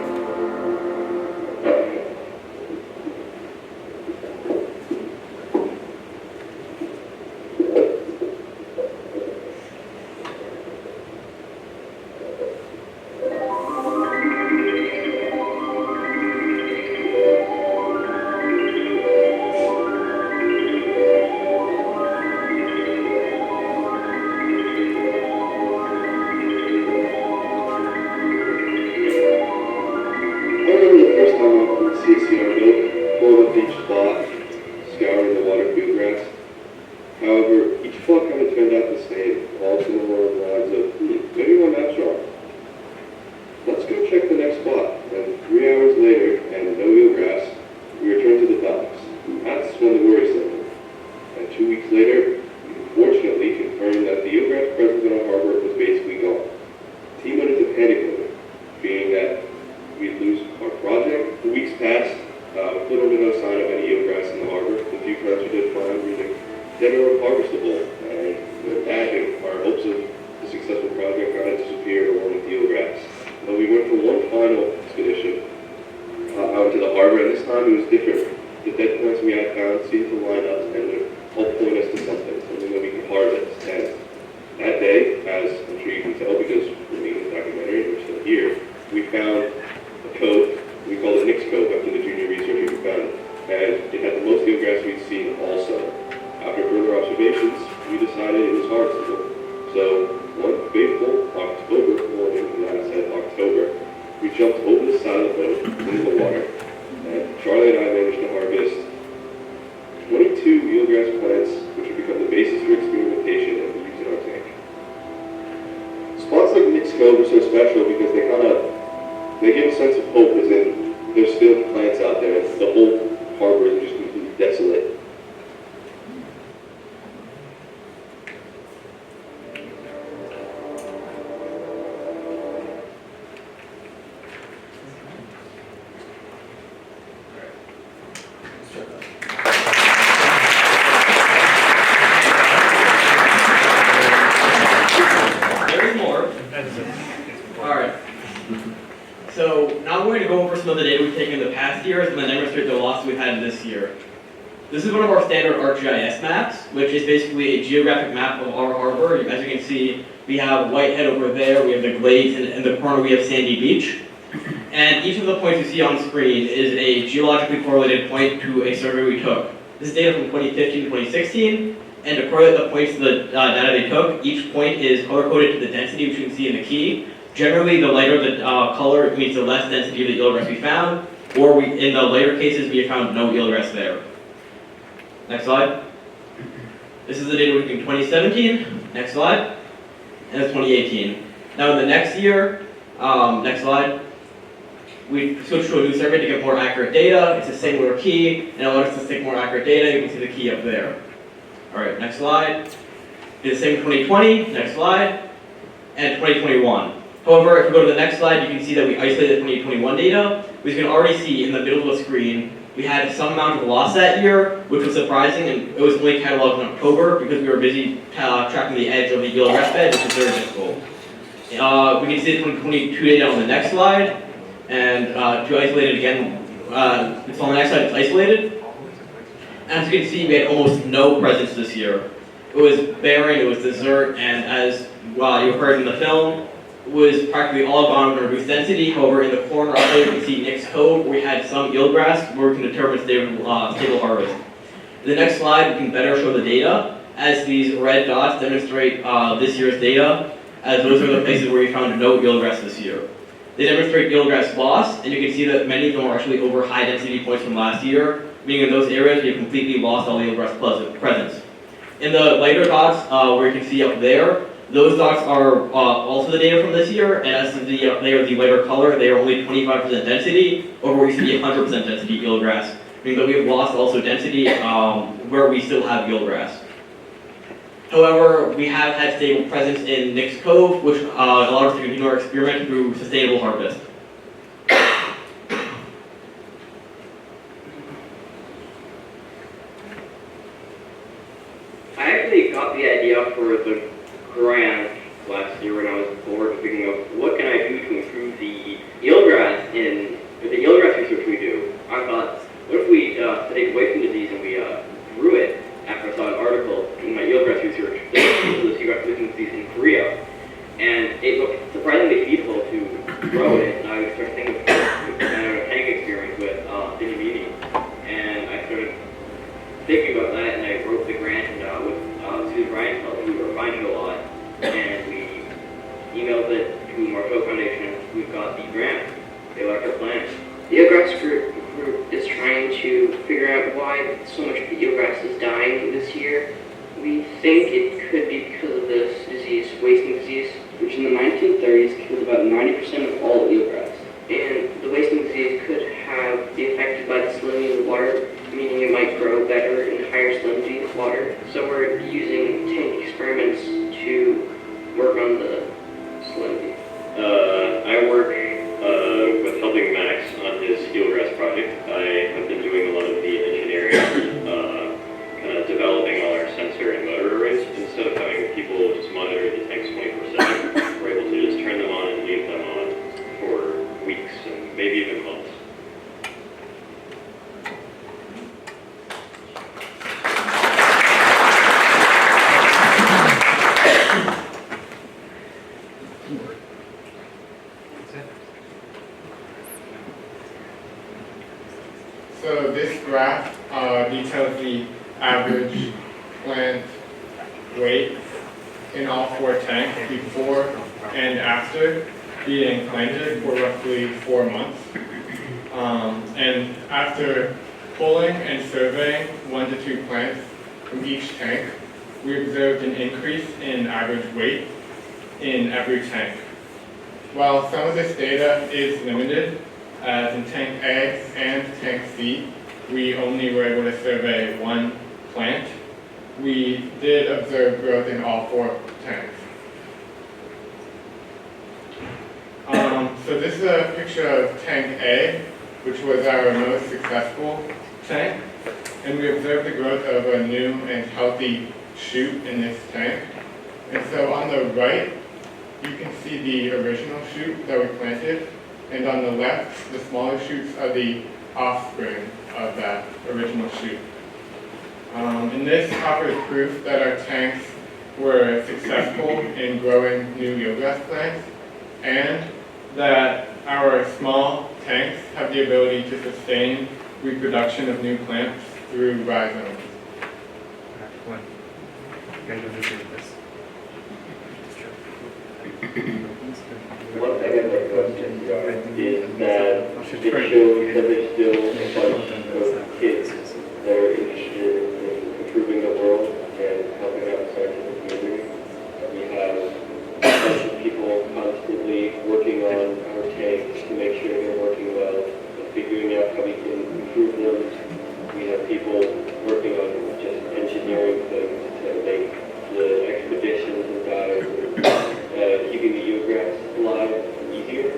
As I'm sure you can tell because we're making a documentary and we're still here, we found a cove We called it Nick's Cove after the junior researcher who found it. And it had the most eelgrass we'd seen all summer. After further observations, we decided it was harvestable. So one fateful October morning, and I said October, we jumped over the side of the boat into the water. And Charlie and I managed to harvest 22 eelgrass plants, which would become the basis for experimentation and use in our tank. Spots like Nick's Cove are so special because they give a sense of hope, as in there's still plants out there. The whole harbor is just completely desolate. There's more. Alright. So now I'm going to go over some of the data we've taken in the past years and then demonstrate the loss we've had this year. This is one of our standard ArcGIS maps, which is basically a geographic map of our harbor. As you can see, we have Whitehead over there, we have the Glades, and in the corner we have Sandy Beach. And each of the points you see on screen is a geologically correlated point to a survey we took. This is data from 2015 to 2016, and to correlate the points to the data they took, each point is color-coded to the density, which you can see in the key. Generally, the lighter the color means the less density of the eelgrass we found, or in the later cases, we have found no eelgrass there. Next slide. This is the data between 2017, next slide, and it's 2018. Now in the next year, next slide, we switched to a new survey to get more accurate data. It's a singular key, and it allows us to take more accurate data. You can see the key up there. All right, next slide. It's the same 2020, next slide, and 2021. However, if we go to the next slide, you can see that we isolated 2021 data. We can already see in the middle of the screen, we had some amount of loss that year, which was surprising, and it was only cataloged in October because we were busy tracking the edge of the eelgrass bed, which is very difficult. We can see the 2022 data on the next slide, and to isolate it again, it's on the next slide, it's isolated. As you can see, we had almost no presence this year. It was barren, it was desert, and as you heard in the film, was practically all gone under reduced density. However, in the corner up there, you can see Nick's Cove, where we had some eelgrass, where we can determine stable harvest. In the next slide, we can better show the data, as these red dots demonstrate this year's data, as those are the places where we found no eelgrass this year. They demonstrate eelgrass loss, and you can see that many of them are actually over high density points from last year, meaning in those areas we have completely lost all the eelgrass presence. In the lighter dots, where you can see up there, those dots are also the data from this year, and as they are the lighter color, they are only 25% density, over where we see 100% density eelgrass, meaning that we have lost also density where we still have eelgrass. However, we have had stable presence in Nick's Cove, which allowed us to continue our experiment through sustainable harvest. I actually got the idea for the grant last year when I was bored thinking of what can I do to improve the eelgrass research we do. I thought, what if we studied wasting disease and we grew it after I saw an article in my eelgrass research that was seagrass wasting disease in Korea. And it looked surprisingly feasible to grow it. And I started thinking of a tank experience with Dinimini. And I started thinking about that, and I wrote the grant with Susan Ryan's help. We were finding a lot, and we emailed it to Marshall Foundation. We've got the grant. They like our plan. The eelgrass group is trying to figure out why so much of the eelgrass is dying this year. We think it could be because of this disease, wasting disease, which in the 1930s killed about 90% of all eelgrass. And the wasting disease could be affected by the salinity of the water, meaning it might grow better in higher salinity of water. So we're using tank experiments to work on the salinity. I work with helping Max on his eelgrass project. I have been doing a lot of the engineering, kind of developing all our sensor and motor arrays. Instead of having people just monitor the tanks 24/7, we're able to just turn them on and leave them on for weeks and maybe even months. this graph details the average plant weight in all 4 tanks before and after being planted for roughly 4 months. And after pulling and surveying 1 to 2 plants from each tank, we observed an increase in average weight in every tank. While some of this data is limited, as in tank A and tank C, we only were able to survey 1 plant, we did observe growth in all 4 tanks. So this is a picture of tank A, which was our most successful tank, and we observed the growth of a new and healthy shoot in this tank. And so on the right, you can see the original shoot that we planted, and on the left, the smaller shoots are the offspring of that original shoot. And this offers proof that our tanks were successful in growing new eelgrass plants, and that our small tanks have the ability to sustain reproduction of new plants through rhizomes. One thing I'd like to mention is that it shows that there's still a bunch of kids that are interested in improving the world and helping out the scientific community. We have a bunch of people constantly working on our tanks to make sure they're working well and figuring out how we can improve them. We have people working on just engineering things to make the expeditions and dives and keeping the eelgrass alive easier.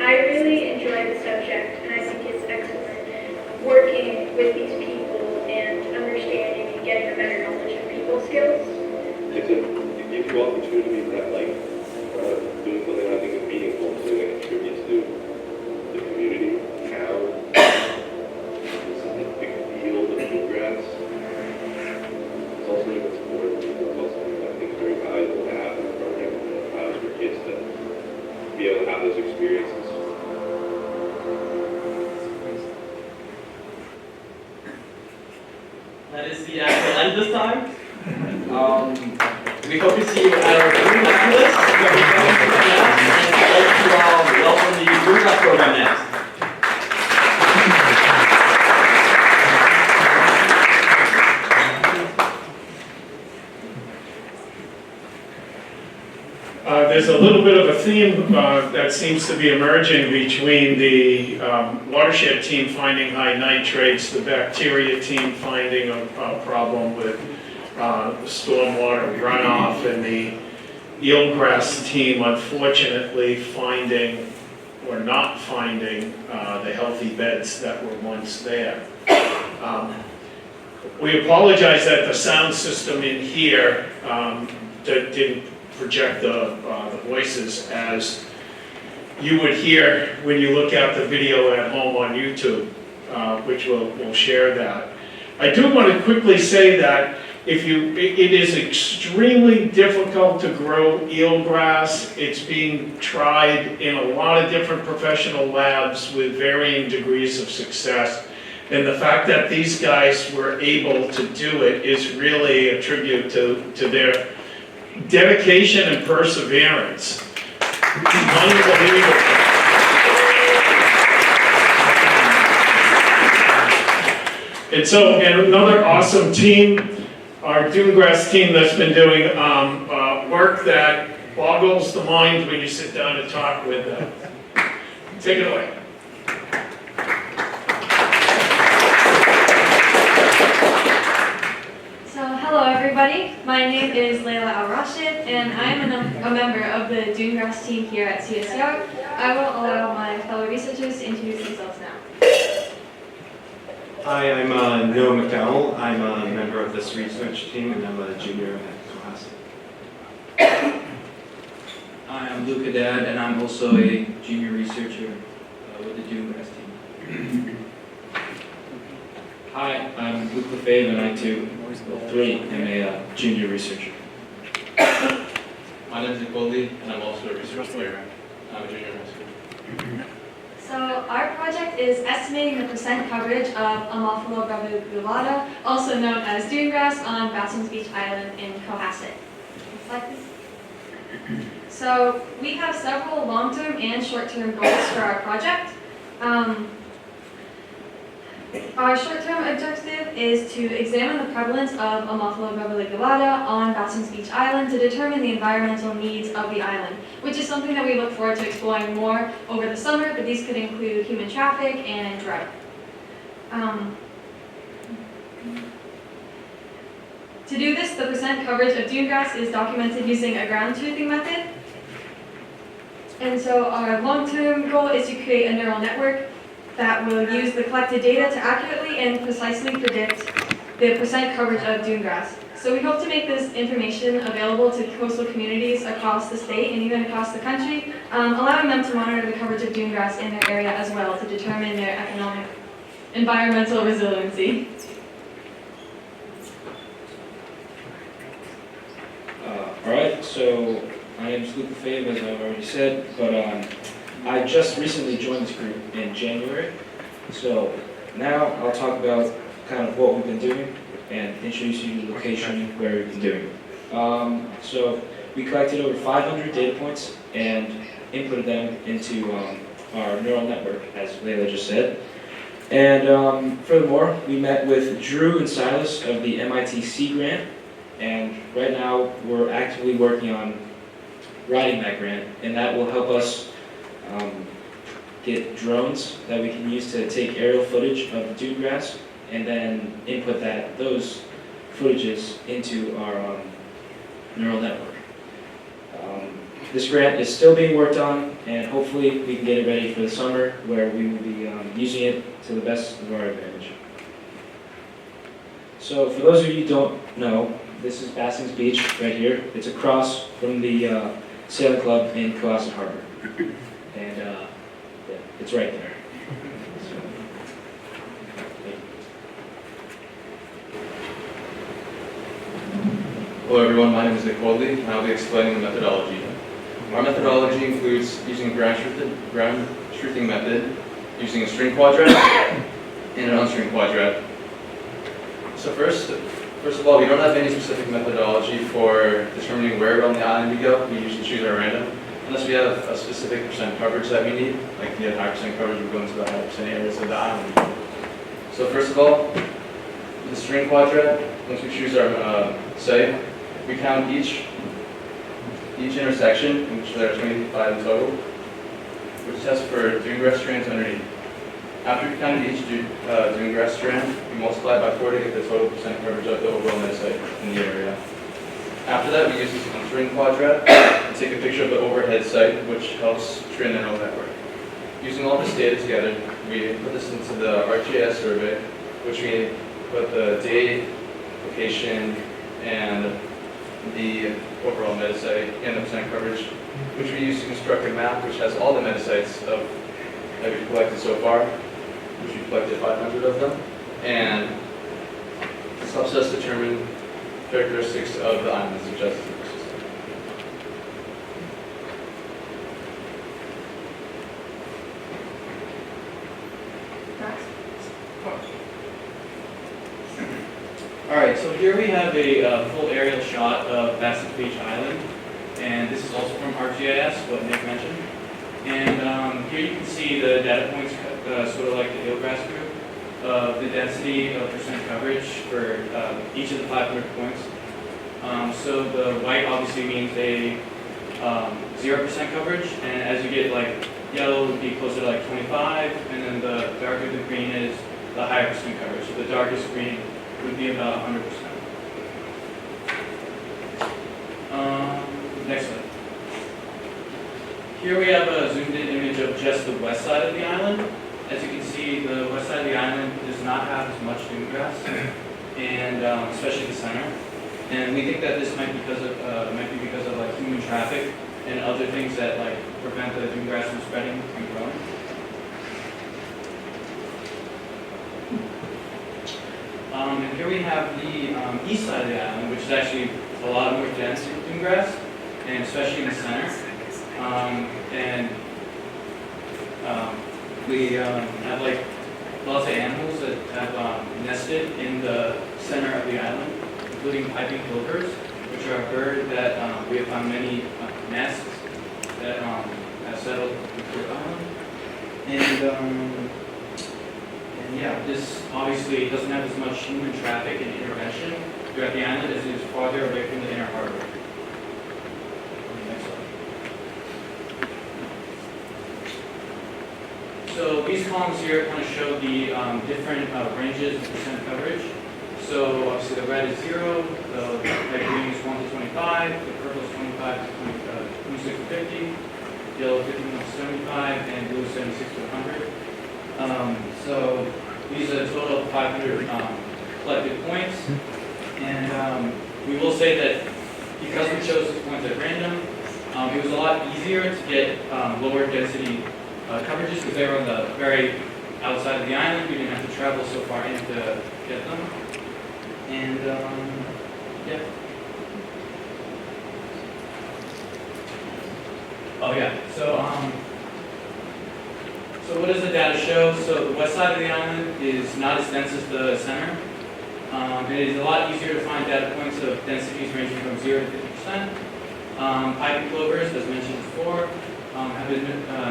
I really enjoy the subject, and I think it's excellent working with these people and understanding and getting a better knowledge of people skills. It gives you opportunities that like doing something I think is meaningful, something that contributes to the community, town, some big field of eelgrass. It's also a good sport. It's also something I think is very valuable to have in the program and allows for kids to be able to have those experiences. That is the actual end this time. We hope to see you at our Green Necklace. And I'd like to welcome the Green Necklace program next. There's a little bit of a theme that seems to be emerging between the watershed team finding high nitrates, the bacteria team finding a problem with stormwater runoff, and the eelgrass team unfortunately finding or not finding the healthy beds that were once there. We apologize that the sound system in here didn't project the voices as you would hear when you look at the video at home on YouTube, which we'll share that. I do want to quickly say that it is extremely difficult to grow eelgrass. It's being tried in a lot of different professional labs with varying degrees of success. And the fact that these guys were able to do it is really a tribute to their dedication and perseverance. Unbelievable. And so, and another awesome team, our Dunegrass team that's been doing work that boggles the mind when you sit down and talk with them. Take it away. Hello everybody, my name is Layla Al-Rashid and I am a member of the Dunegrass team here at CSCR. I will allow my fellow researchers to introduce themselves now. Hi, I'm Noah McDowell. I'm a member of this research team and I'm a junior at Cohasset. Hi, I'm Luke Haddad and I'm also a junior researcher with the Dunegrass team. Hi, I'm Luke Lefebvre and I too, am a junior researcher. My name is Nicole Lee and I'm also a researcher. I'm a junior high school. So our project is estimating the percent coverage of Ammophila brevidulata, also known as dune grass, on Bassins Beach Island in Cohasset. Next slide, please. So we have several long-term and short-term goals for our project. Our short-term objective is to examine the prevalence of Ammophila brevidulata on Bassins Beach Island to determine the environmental needs of the island, which is something that we look forward to exploring more over the summer, but these could include human traffic and drought. To do this, the percent coverage of dune grass is documented using a ground truthing method. And so our long-term goal is to create a neural network that will use the collected data to accurately and precisely predict the percent coverage of dune grass. So we hope to make this information available to coastal communities across the state and even across the country, allowing them to monitor the coverage of dune grass in their area as well to determine their economic environmental resiliency. Alright, so my name is Luke Fave, as I've already said, but I just recently joined this group in January. So now I'll talk about kind of what we've been doing and introduce you to the location where we've been doing it. So we collected over 500 data points and inputted them into our neural network, as Layla just said. And furthermore, we met with Drew and Silas of the MIT Sea Grant, and right now we're actively working on writing that grant, and that will help us get drones that we can use to take aerial footage of the dune grass and then input those footages into our neural network. This grant is still being worked on, and hopefully we can get it ready for the summer where we will be using it to the best of our advantage. So for those of you who don't know, this is Bassins Beach right here. It's across from the Sailing Club in Cohasset Harbor. And yeah, it's right there. Hello everyone, my name is Nick Holdley, and I'll be explaining the methodology. Our methodology includes using a ground truthing method, using a string quadrat, and an unstring quadrat. So first of all, we don't have any specific methodology for determining where on the island we go. We usually choose at random, unless we have a specific percent coverage that we need. Like if we have high percent coverage, we go into the high percent areas of the island. So first of all, the string quadrat, once we choose our say, we count each intersection, in which there are 25 in total, which tests for dune grass strands underneath. After we counted each dune grass strand, we multiply by 4 to get the total percent coverage of the overall metasite in the area. After that, we use this string quadrat and take a picture of the overhead site, which helps train the neural network. Using all this data together, we put this into the ArcGIS survey, which we put the date, location, and the overall metasite and the percent coverage, which we use to construct a map which has all the metasites that we've collected so far, which we've collected 500 of them, and this helps us determine characteristics of the island's adjusted ecosystem. Alright, so here we have a full aerial shot of Bassins Beach Island, and this is also from ArcGIS, what Nick mentioned. And here you can see the data points, sort of like the eelgrass group, the density of percent coverage for each of the 500 points. So the white obviously means a 0% coverage, and as you get like yellow would be closer to like 25, and then the darker the green is, the higher percent coverage. So the darkest green would be about 100%. Next slide. Here we have a zoomed in image of just the west side of the island. As you can see, the west side of the island does not have as much dune grass, and especially the center. And we think that this might be because of like human traffic and other things that like prevent the dune grass from spreading and growing. And here we have the east side of the island, which is actually a lot more dense in dune grass, and especially in the center. we have like lots of animals that have nested in the center of the island, including piping plovers, which are a bird that we have found many nests that have settled into the island. And yeah, this obviously doesn't have as much human traffic and intervention throughout the island as it is farther away from the inner harbor. Next slide. So these columns here kind of show the different ranges of percent coverage. So obviously the red is 0, the light green is 1 to 25, the purple is 25 to 26 to 50, yellow 51 to 75, and blue 76 to 100. So these are a total of 500 collected points. And we will say that because we chose these points at random, it was a lot easier to get lower density coverages because they were on the very outside of the island. We didn't have to travel so far in to get them. And yeah. Oh yeah. So what does the data show? So the west side of the island is not as dense as the center. It is a lot easier to find data points of densities ranging from 0 to 50%. Piping plovers, as mentioned before, have been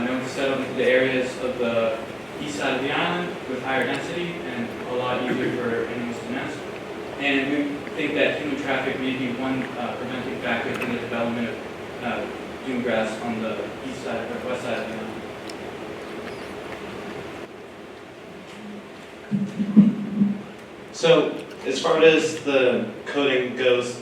known to settle into the areas of the east side of the island with higher density and a lot easier for animals to nest. And we think that human traffic may be one preventing factor in the development of dune grass on the east side or west side of the island. So, as far as the coding goes,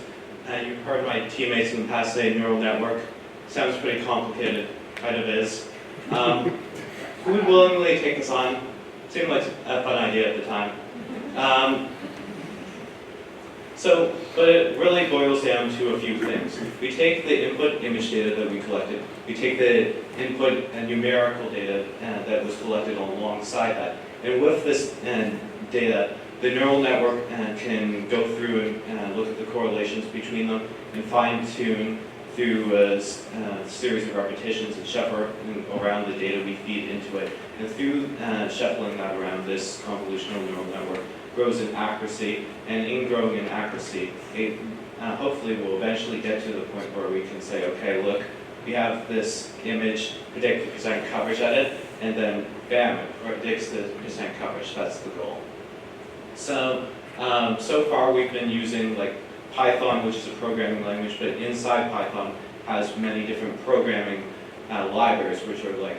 you've heard my teammates in the past say neural network. Sounds pretty complicated, kind of is. Who would willingly take this on? Seemed like a fun idea at the time. But it really boils down to a few things. We take the input image data that we collected. We take the input and numerical data that was collected alongside that. And with this data, the neural network can go through and look at the correlations between them and fine-tune through a series of repetitions and shuffle around the data we feed into it. And through shuffling that around, this convolutional neural network grows in accuracy, and in growing in accuracy, it hopefully will eventually get to the point where we can say, okay, look, we have this image, predict the percent coverage at it, and then bam, it predicts the percent coverage. That's the goal. So, so far we've been using like Python, which is a programming language, but inside Python has many different programming libraries, which are like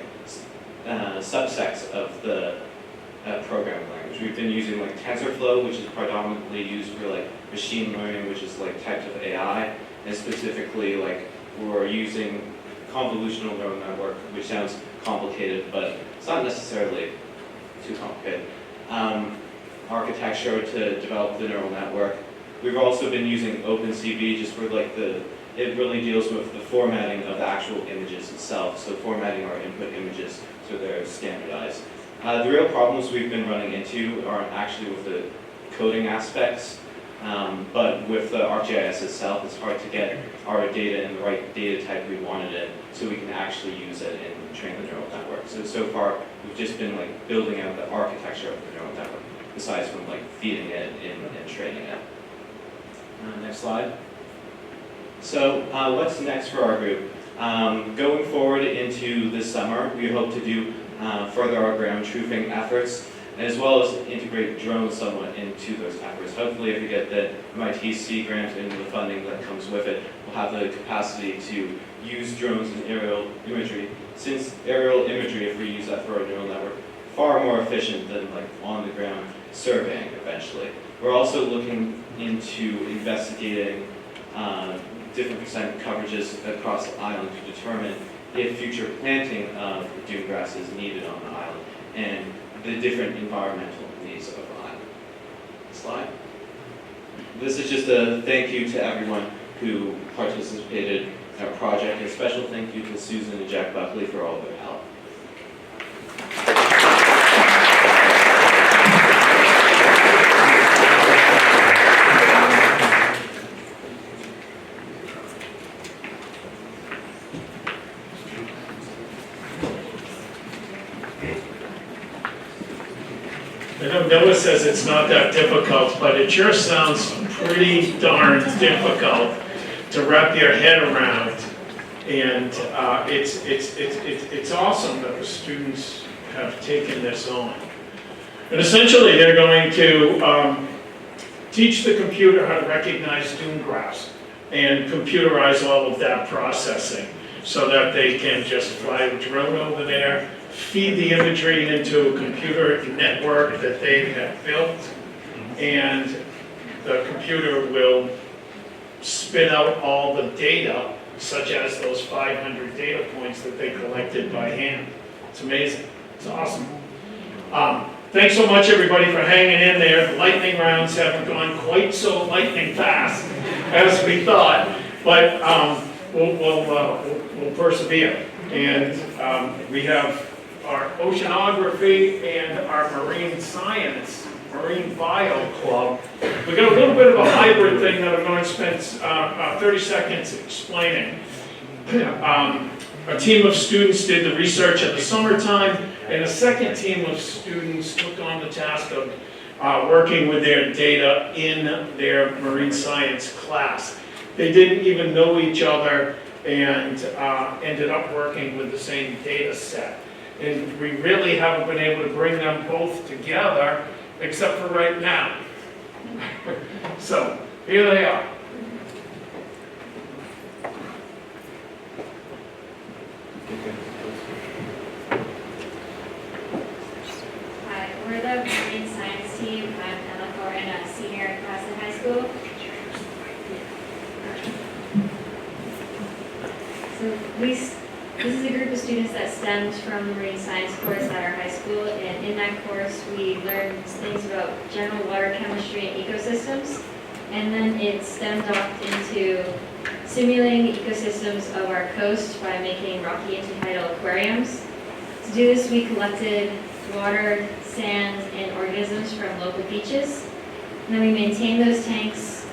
subsets of the programming language. We've been using like TensorFlow, which is predominantly used for like machine learning, which is like types of AI, and specifically like we're using convolutional neural network, which sounds complicated, but it's not necessarily too complicated. Architecture to develop the neural network. We've also been using OpenCV just for like it really deals with the formatting of the actual images itself, so formatting our input images so they're standardized. The real problems we've been running into aren't actually with the coding aspects, but with the ArcGIS itself, it's hard to get our data in the right data type we wanted it, so we can actually use it and train the neural network. So far, we've just been like building out the architecture of the neural network, besides from like feeding it and training it. Next slide. So what's next for our group? Going forward into this summer, we hope to do further our ground truthing efforts, as well as integrate drones somewhat into those efforts. Hopefully, if we get the MIT grant and the funding that comes with it, we'll have the capacity to use drones and aerial imagery. Since aerial imagery, if we use that for our neural network, far more efficient than like on-the-ground surveying eventually. We're also looking into investigating different percent coverages across the island to determine if future planting of dune grass is needed on the island and the different environmental needs of the island. Slide. This is just a thank you to everyone who participated in our project, and a special thank you to Susan and Jack Buckley for all their help. I know Noah says it's not that difficult, but it sure sounds pretty darn difficult to wrap your head around. And it's awesome that the students have taken this on. And essentially, they're going to teach the computer how to recognize dune graphs and computerize all of that processing so that they can just fly a drone over there, feed the imagery into a computer network that they have built, and the computer will spit out all the data, such as those 500 data points that they collected by hand. It's amazing. It's awesome. Thanks so much, everybody, for hanging in there. The lightning rounds haven't gone quite so lightning fast as we thought, but we'll persevere. And we have our oceanography and our marine science, marine bio club. We got a little bit of a hybrid thing that I'm going to spend 30 seconds explaining. A team of students did the research at the summertime, and a second team of students took on the task of working with their data in their marine science class. They didn't even know each other and ended up working with the same data set. And we really haven't been able to bring them both together, except for right now. So, here they are. Hi, we're the marine science team. I'm Emma Corin, a senior at Cohasset High School. So this is a group of students that stemmed from the marine science course at our high school, and in that course we learned things about general water chemistry and ecosystems, and then it stemmed off into simulating the ecosystems of our coast by making rocky intertidal aquariums. To do this, we collected water, sand, and organisms from local beaches, and then we maintained those tanks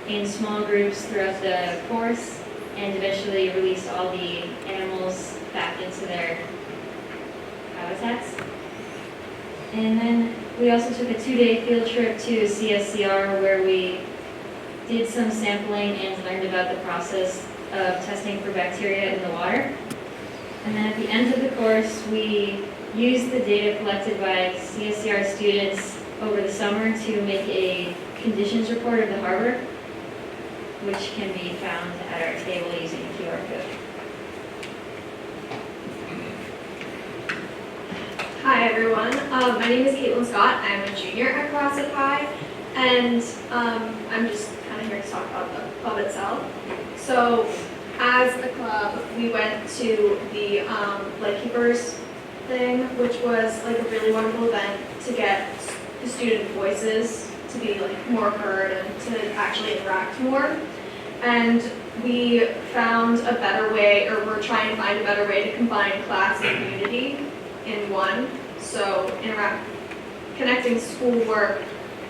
in small groups throughout the course, and eventually released all the animals back into their habitats. And then we also took a 2-day field trip to CSCR where we did some sampling and learned about the process of testing for bacteria in the water. And then at the end of the course, we used the data collected by CSCR students over the summer to make a conditions report of the harbor, which can be found at our table using a QR code. Hi everyone, my name is Caitlin Scott. I'm a junior at Cohasset High, and I'm just kind of here to talk about the club itself. So, as a club, we went to the Lightkeepers thing, which was like a really wonderful event to get the student voices to be like more heard and to actually interact more. And we found a better way, or we're trying to find a better way to combine class and community in one. So connecting schoolwork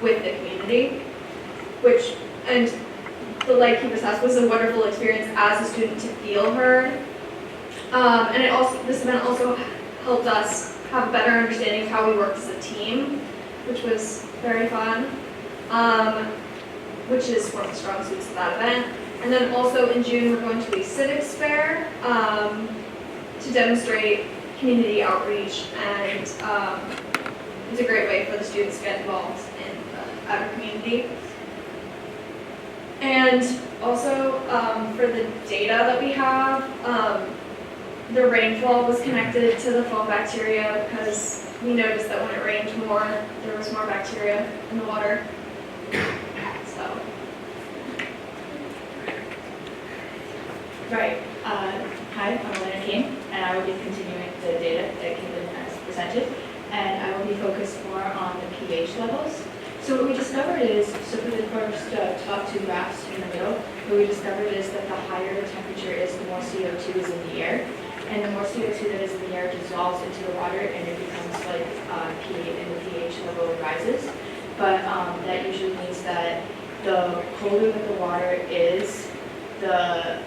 with the community, and the Lightkeepers House was a wonderful experience as a student to feel heard. And this event also helped us have a better understanding of how we worked as a team, which was very fun. Which is one of the strong suits of that event. And then also in June, we're going to a civics fair to demonstrate community outreach, and it's a great way for the students to get involved in the outer community. And also for the data that we have, the rainfall was connected to the foam bacteria because we noticed that when it rained more, there was more bacteria in the water. So. Right. Hi, I'm Elena King, and I will be continuing the data that Caitlin has presented, and I will be focused more on the pH levels. So what we discovered is, so for the first top two graphs in the middle, what we discovered is that the higher the temperature is, the more CO2 is in the air, and the more CO2 that is in the air dissolves into the water, and it becomes like pH, and the pH level rises. But that usually means that the colder that the water is, the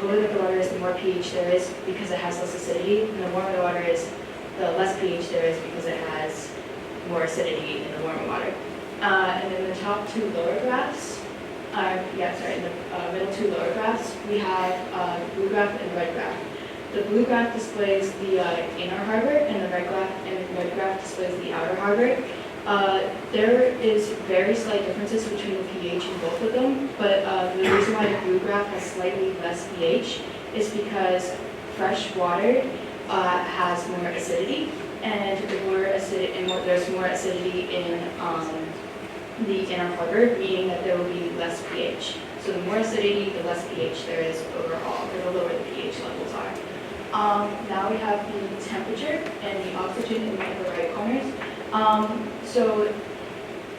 colder that the water is, the more pH there is because it has less acidity, and the warmer the water is, the less pH there is because it has more acidity in the warmer water. And then the top two lower graphs, in the middle two lower graphs, we have blue graph and red graph. The blue graph displays the inner harbor, and the red graph displays the outer harbor. There is very slight differences between the pH in both of them, but the reason why the blue graph has slightly less pH is because fresh water has more acidity, and there's more acidity in the inner harbor, meaning that there will be less pH. So the more acidity, the less pH there is overall, or the lower the pH levels are. Now we have the temperature and the oxygen in the upper right corners. So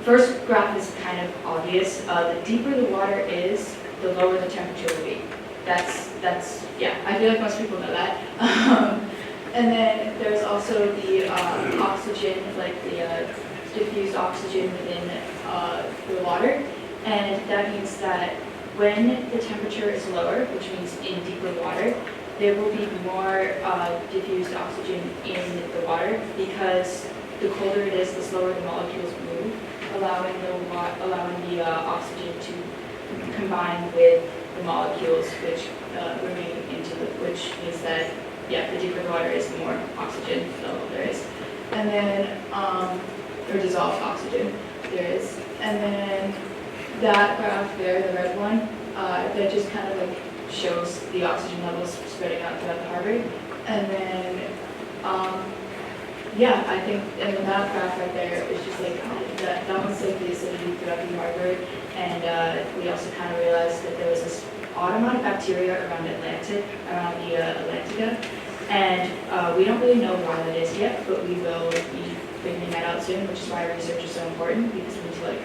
first graph is kind of obvious. The deeper the water is, the lower the temperature will be. That's yeah, I feel like most people know that. And then there's also the oxygen, like the diffused oxygen within the water. And that means that when the temperature is lower, which means in deeper water, there will be more diffused oxygen in the water, because the colder it is, the slower the molecules move, allowing the oxygen to combine with the molecules which remain which means that, yeah, the deeper the water is, the more oxygen level there is. And then, or dissolved oxygen there is. And then that graph there, the red one, that just kind of like shows the oxygen levels spreading out throughout the harbor. And then, yeah, I think, and then that graph right there is just like, that one's like the acidity throughout the harbor. And we also kind of realized that there was this odd amount of bacteria around the Atlantica. And we don't really know why that is yet, but we will be figuring that out soon, which is why research is so important, because we need to like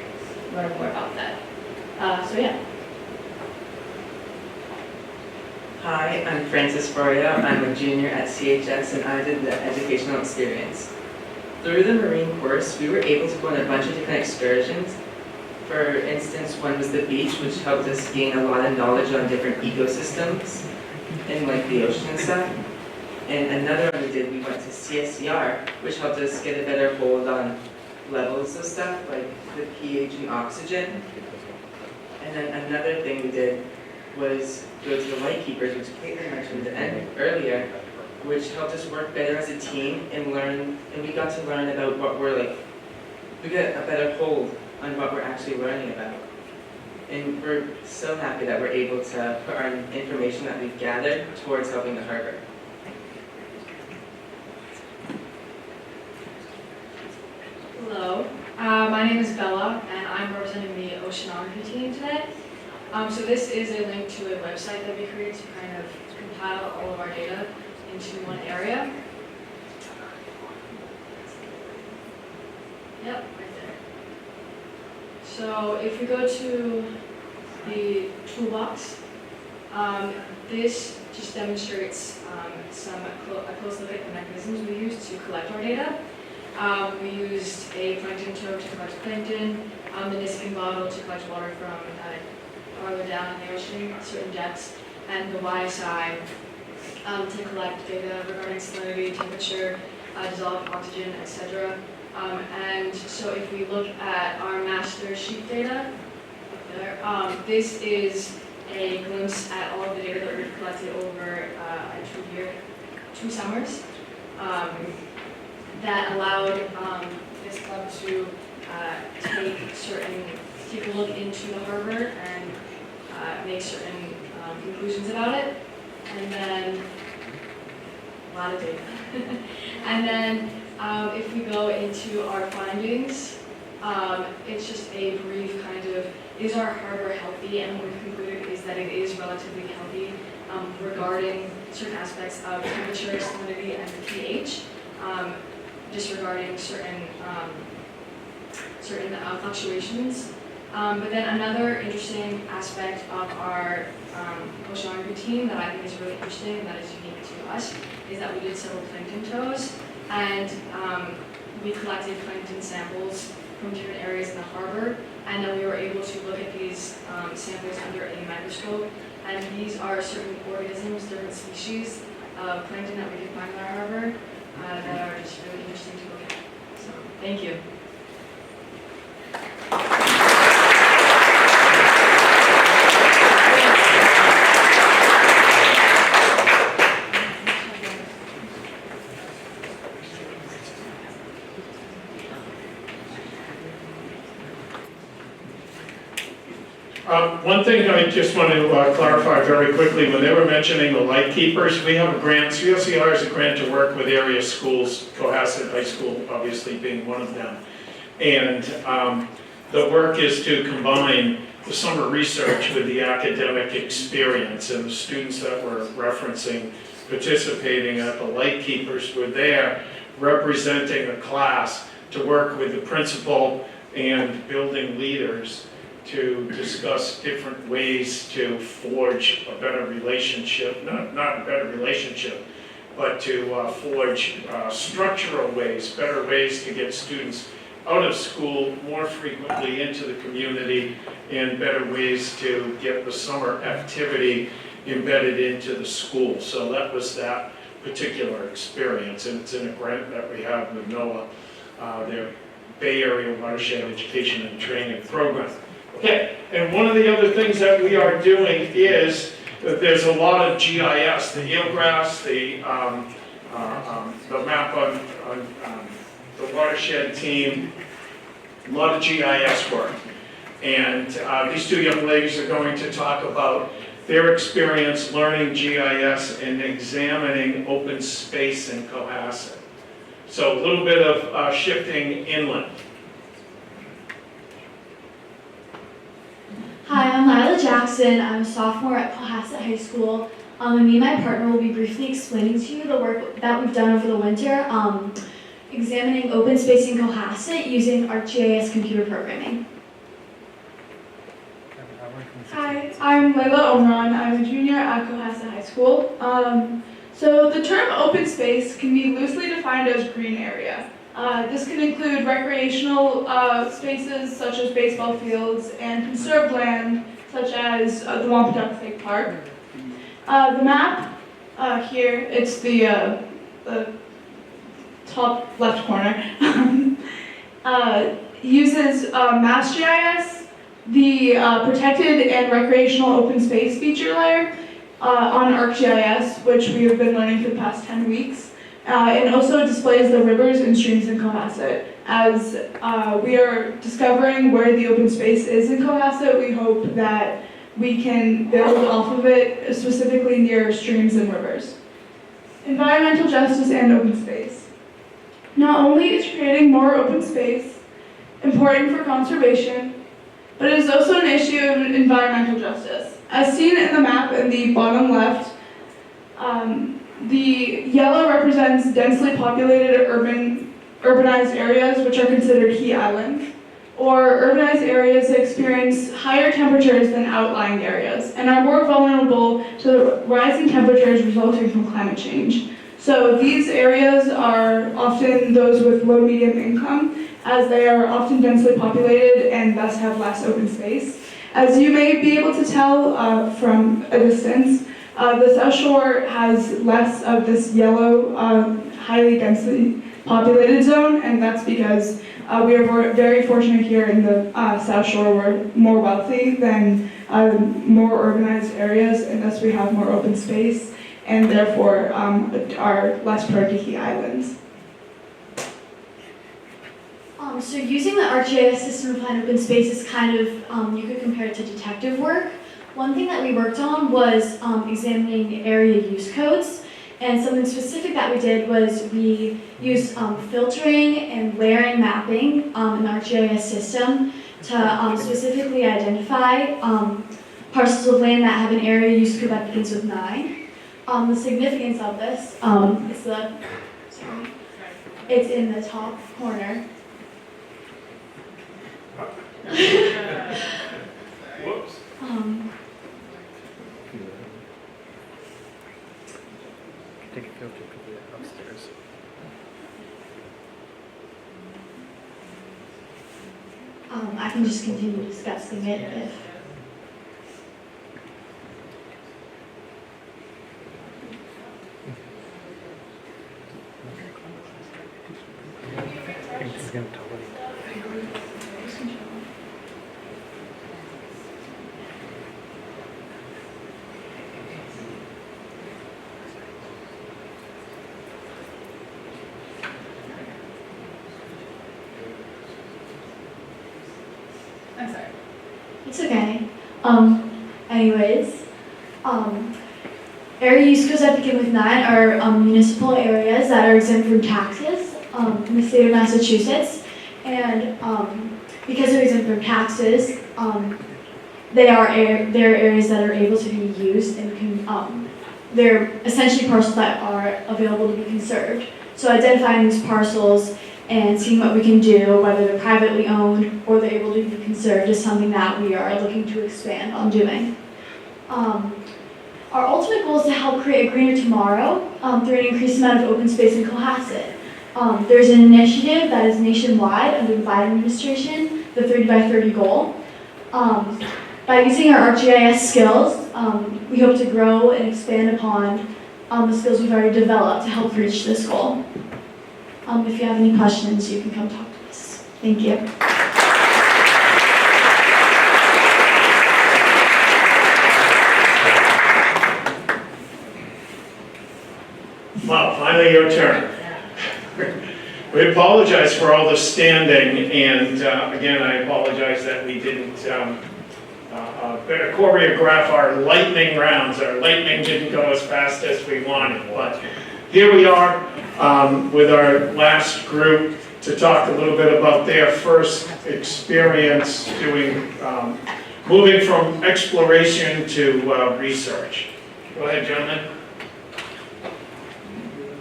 learn more about that. So yeah. Hi, I'm Francis Faria. I'm a junior at CHS, and I did the educational experience. Through the Marine course, we were able to go on a bunch of different excursions. For instance, one was the beach, which helped us gain a lot of knowledge on different ecosystems in like the ocean and stuff. And another one we went to CSCR, which helped us get a better hold on levels of stuff, like the pH and oxygen. And then another thing we did was go to the Lightkeepers, which Caitlin mentioned earlier, which helped us work better as a team and we got to learn about what we got a better hold on what we're actually learning about. And we're so happy that we're able to put our information that we've gathered towards helping the harbor. Hello, my name is Bella, and I'm representing the oceanography team today. So this is a link to a website that we created to kind of compile all of our data into one area. Yep, right there. So if we go to the toolbox, this just demonstrates a close look at the mechanisms we use to collect our data. We used a plankton tow to collect plankton, the Niskin bottle to collect water from farther down in the ocean at certain depths, and the YSI to collect data regarding salinity, temperature, dissolved oxygen, etc. And so if we look at our master sheet data, up there, this is a glimpse at all of the data that we've collected over two summers. That allowed this club to take a look into the harbor and make certain conclusions about it, and then a lot of data. And then if we go into our findings, it's just a brief kind of, is our harbor healthy? And what we've concluded is that it is relatively healthy regarding certain aspects of temperature, salinity, and the pH. Disregarding certain fluctuations. But then another interesting aspect of our oceanography team that I think is really interesting and that is unique to us is that we did several plankton tows, and we collected plankton samples from different areas in the harbor, and then we were able to look at these samples under a microscope, and these are certain organisms, different species of plankton that we can find in our harbor. that are just really interesting to look at. So, thank you. One thing I just want to clarify very quickly, when they were mentioning the light keepers, we have a grant, CSCR has a grant to work with area schools, Cohasset High School obviously being one of them. And the work is to combine the summer research with the academic experience, and the students that we're referencing participating at the light keepers were there representing a class to work with the principal and building leaders to discuss different ways to forge a better relationship, not a better relationship, but to forge structural ways, better ways to get students out of school more frequently into the community, and better ways to get the summer activity embedded into the school. So that was that particular experience, and it's in a grant that we have with NOAA, their Bay Area Watershed Education and Training Program. Okay, and one of the other things that we are doing is that there's a lot of GIS, the eelgrass, the map on the watershed team, a lot of GIS work. And these two young ladies are going to talk about their experience learning GIS and examining open space in Cohasset. So a little bit of shifting inland. Hi, I'm Lila Jackson. I'm a sophomore at Cohasset High School. And me and my partner will be briefly explaining to you the work that we've done over the winter, examining open space in Cohasset using ArcGIS computer programming. Hi, I'm Layla Omran. I'm a junior at Cohasset High School. So the term open space can be loosely defined as green area. This can include recreational spaces such as baseball fields and conserved land such as the Wampatuck State Park. The map here, it's the top left corner, uses MassGIS, the protected and recreational open space feature layer on ArcGIS, which we have been learning for the past 10 weeks. It also displays the rivers and streams in Cohasset. As we are discovering where the open space is in Cohasset, we hope that we can build off of it, specifically near streams and rivers. Environmental justice and open space. Not only is creating more open space important for conservation, but it is also an issue of environmental justice. As seen in the map in the bottom left, the yellow represents densely populated urbanized areas, which are considered heat islands, or urbanized areas that experience higher temperatures than outlying areas and are more vulnerable to the rising temperatures resulting from climate change. So these areas are often those with low-medium income, as they are often densely populated and thus have less open space. As you may be able to tell from a distance, the South Shore has less of this yellow, highly densely populated zone, and that's because we are very fortunate here in the South Shore. We're more wealthy than more urbanized areas, and thus we have more open space, and therefore are less prone to heat islands. So using the ArcGIS system to find open space is kind of, you could compare it to detective work. One thing that we worked on was examining area use codes, and something specific that we did was we used filtering and layering mapping in the ArcGIS system to specifically identify parcels of land that have an area use code that begins with 9. The significance of this is it's in the top corner. Whoops. Take a filter upstairs. I can just continue discussing it if. I'm sorry. It's okay. Anyways, area use codes that begin with 9 are municipal areas that are exempt from taxes in the state of Massachusetts. And because they're exempt from taxes, they're areas that are able to be used and they're essentially parcels that are available to be conserved. So identifying these parcels and seeing what we can do, whether they're privately owned or they're able to be conserved, is something that we are looking to expand on doing. Our ultimate goal is to help create a greener tomorrow through an increased amount of open space in Cohasset. There's an initiative that is nationwide under the Biden administration, the 30 by 30 goal. By using our ArcGIS skills, we hope to grow and expand upon the skills we've already developed to help reach this goal. If you have any questions, you can come talk to us. Thank you. Well, finally your turn. We apologize for all the standing, and again, I apologize that we didn't better choreograph our lightning rounds. Our lightning didn't go as fast as we wanted, but here we are with our last group to talk a little bit about their first experience doing, moving from exploration to research. Go ahead, gentlemen.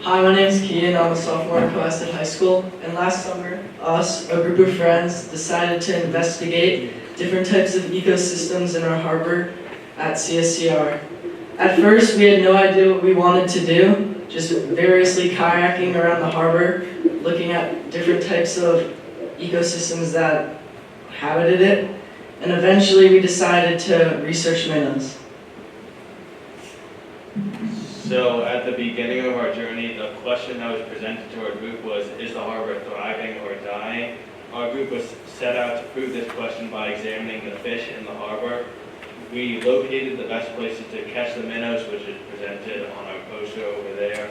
Hi, my name is Kian. I'm a sophomore at Cohasset High School. And last summer, us, a group of friends, decided to investigate different types of ecosystems in our harbor at CSCR. At first, we had no idea what we wanted to do, just variously kayaking around the harbor, looking at different types of ecosystems that inhabited it. And eventually, we decided to research minnows. So at the beginning of our journey, the question that was presented to our group was, is the harbor thriving or dying? Our group was set out to prove this question by examining the fish in the harbor. We located the best places to catch the minnows, which is presented on our poster over there.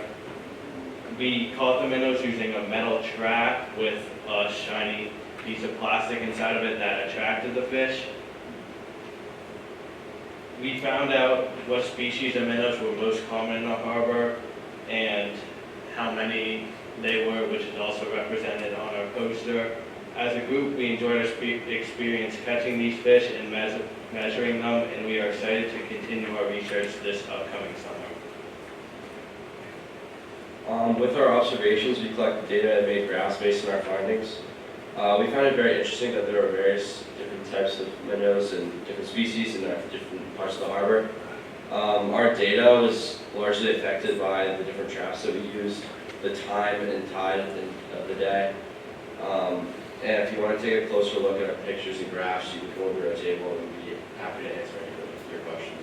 We caught the minnows using a metal trap with a shiny piece of plastic inside of it that attracted the fish. We found out what species of minnows were most common in the harbor and how many they were, which is also represented on our poster. As a group, we enjoyed our experience catching these fish and measuring them, and we are excited to continue our research this upcoming summer. With our observations, we collected data and made graphs based on our findings. We found it very interesting that there are various different types of minnows and different species in different parts of the harbor. Our data was largely affected by the different traps that we used, the time and tide of the day. And if you want to take a closer look at our pictures and graphs, you can go over to our table and we'd be happy to answer any of your questions.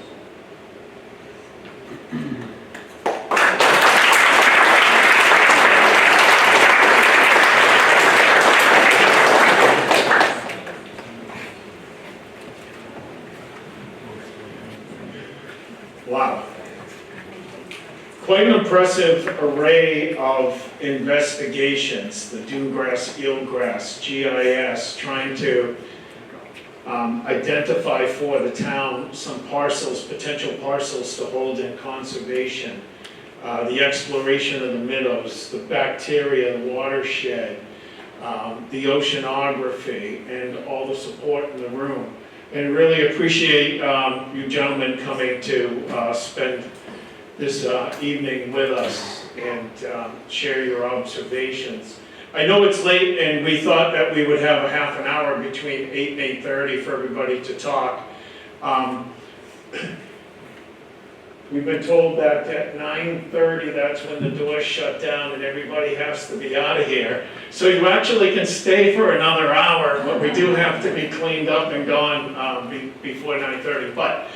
Wow. Quite an impressive array of investigations, the dunegrass, eelgrass, GIS, trying to identify for the town some parcels, potential parcels to hold in conservation, the exploration of the minnows, the bacteria, the watershed, the oceanography, and all the support in the room. And really appreciate you gentlemen coming to spend this evening with us and share your observations. I know it's late and we thought that we would have a half an hour between 8 and 8:30 for everybody to talk. We've been told that at 9:30, that's when the doors shut down and everybody has to be out of here. So you actually can stay for another hour, but we do have to be cleaned up and gone before 9:30. But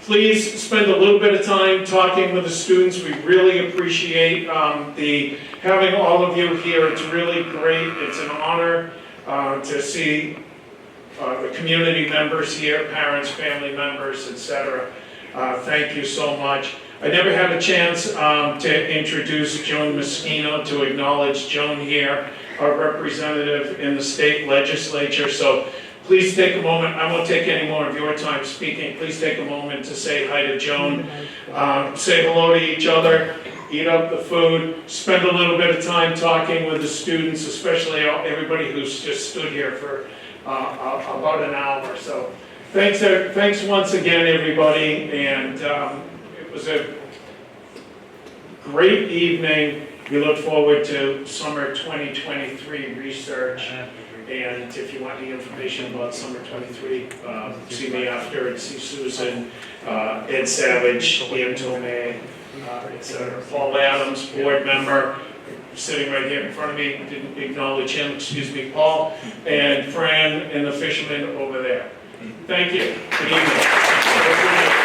Please spend a little bit of time talking with the students. We really appreciate having all of you here. It's really great. It's an honor to see the community members here, parents, family members, etc. Thank you so much. I never had a chance to introduce Joan Moschino, to acknowledge Joan here, our representative in the state legislature. So please take a moment. I won't take any more of your time speaking. Please take a moment to say hi to Joan. Say hello to each other. Eat up the food. Spend a little bit of time talking with the students, especially everybody who's just stood here for about an hour. So thanks once again, everybody. And it was a great evening. We look forward to summer 2023 research. And if you want any information about summer 23, see me after, and see Susan, Ed Savage, Ian Tomei, etc. Paul Adams, board member, sitting right here in front of me, didn't acknowledge him, excuse me, Paul, and Fran and the fisherman over there. Thank you. Good evening.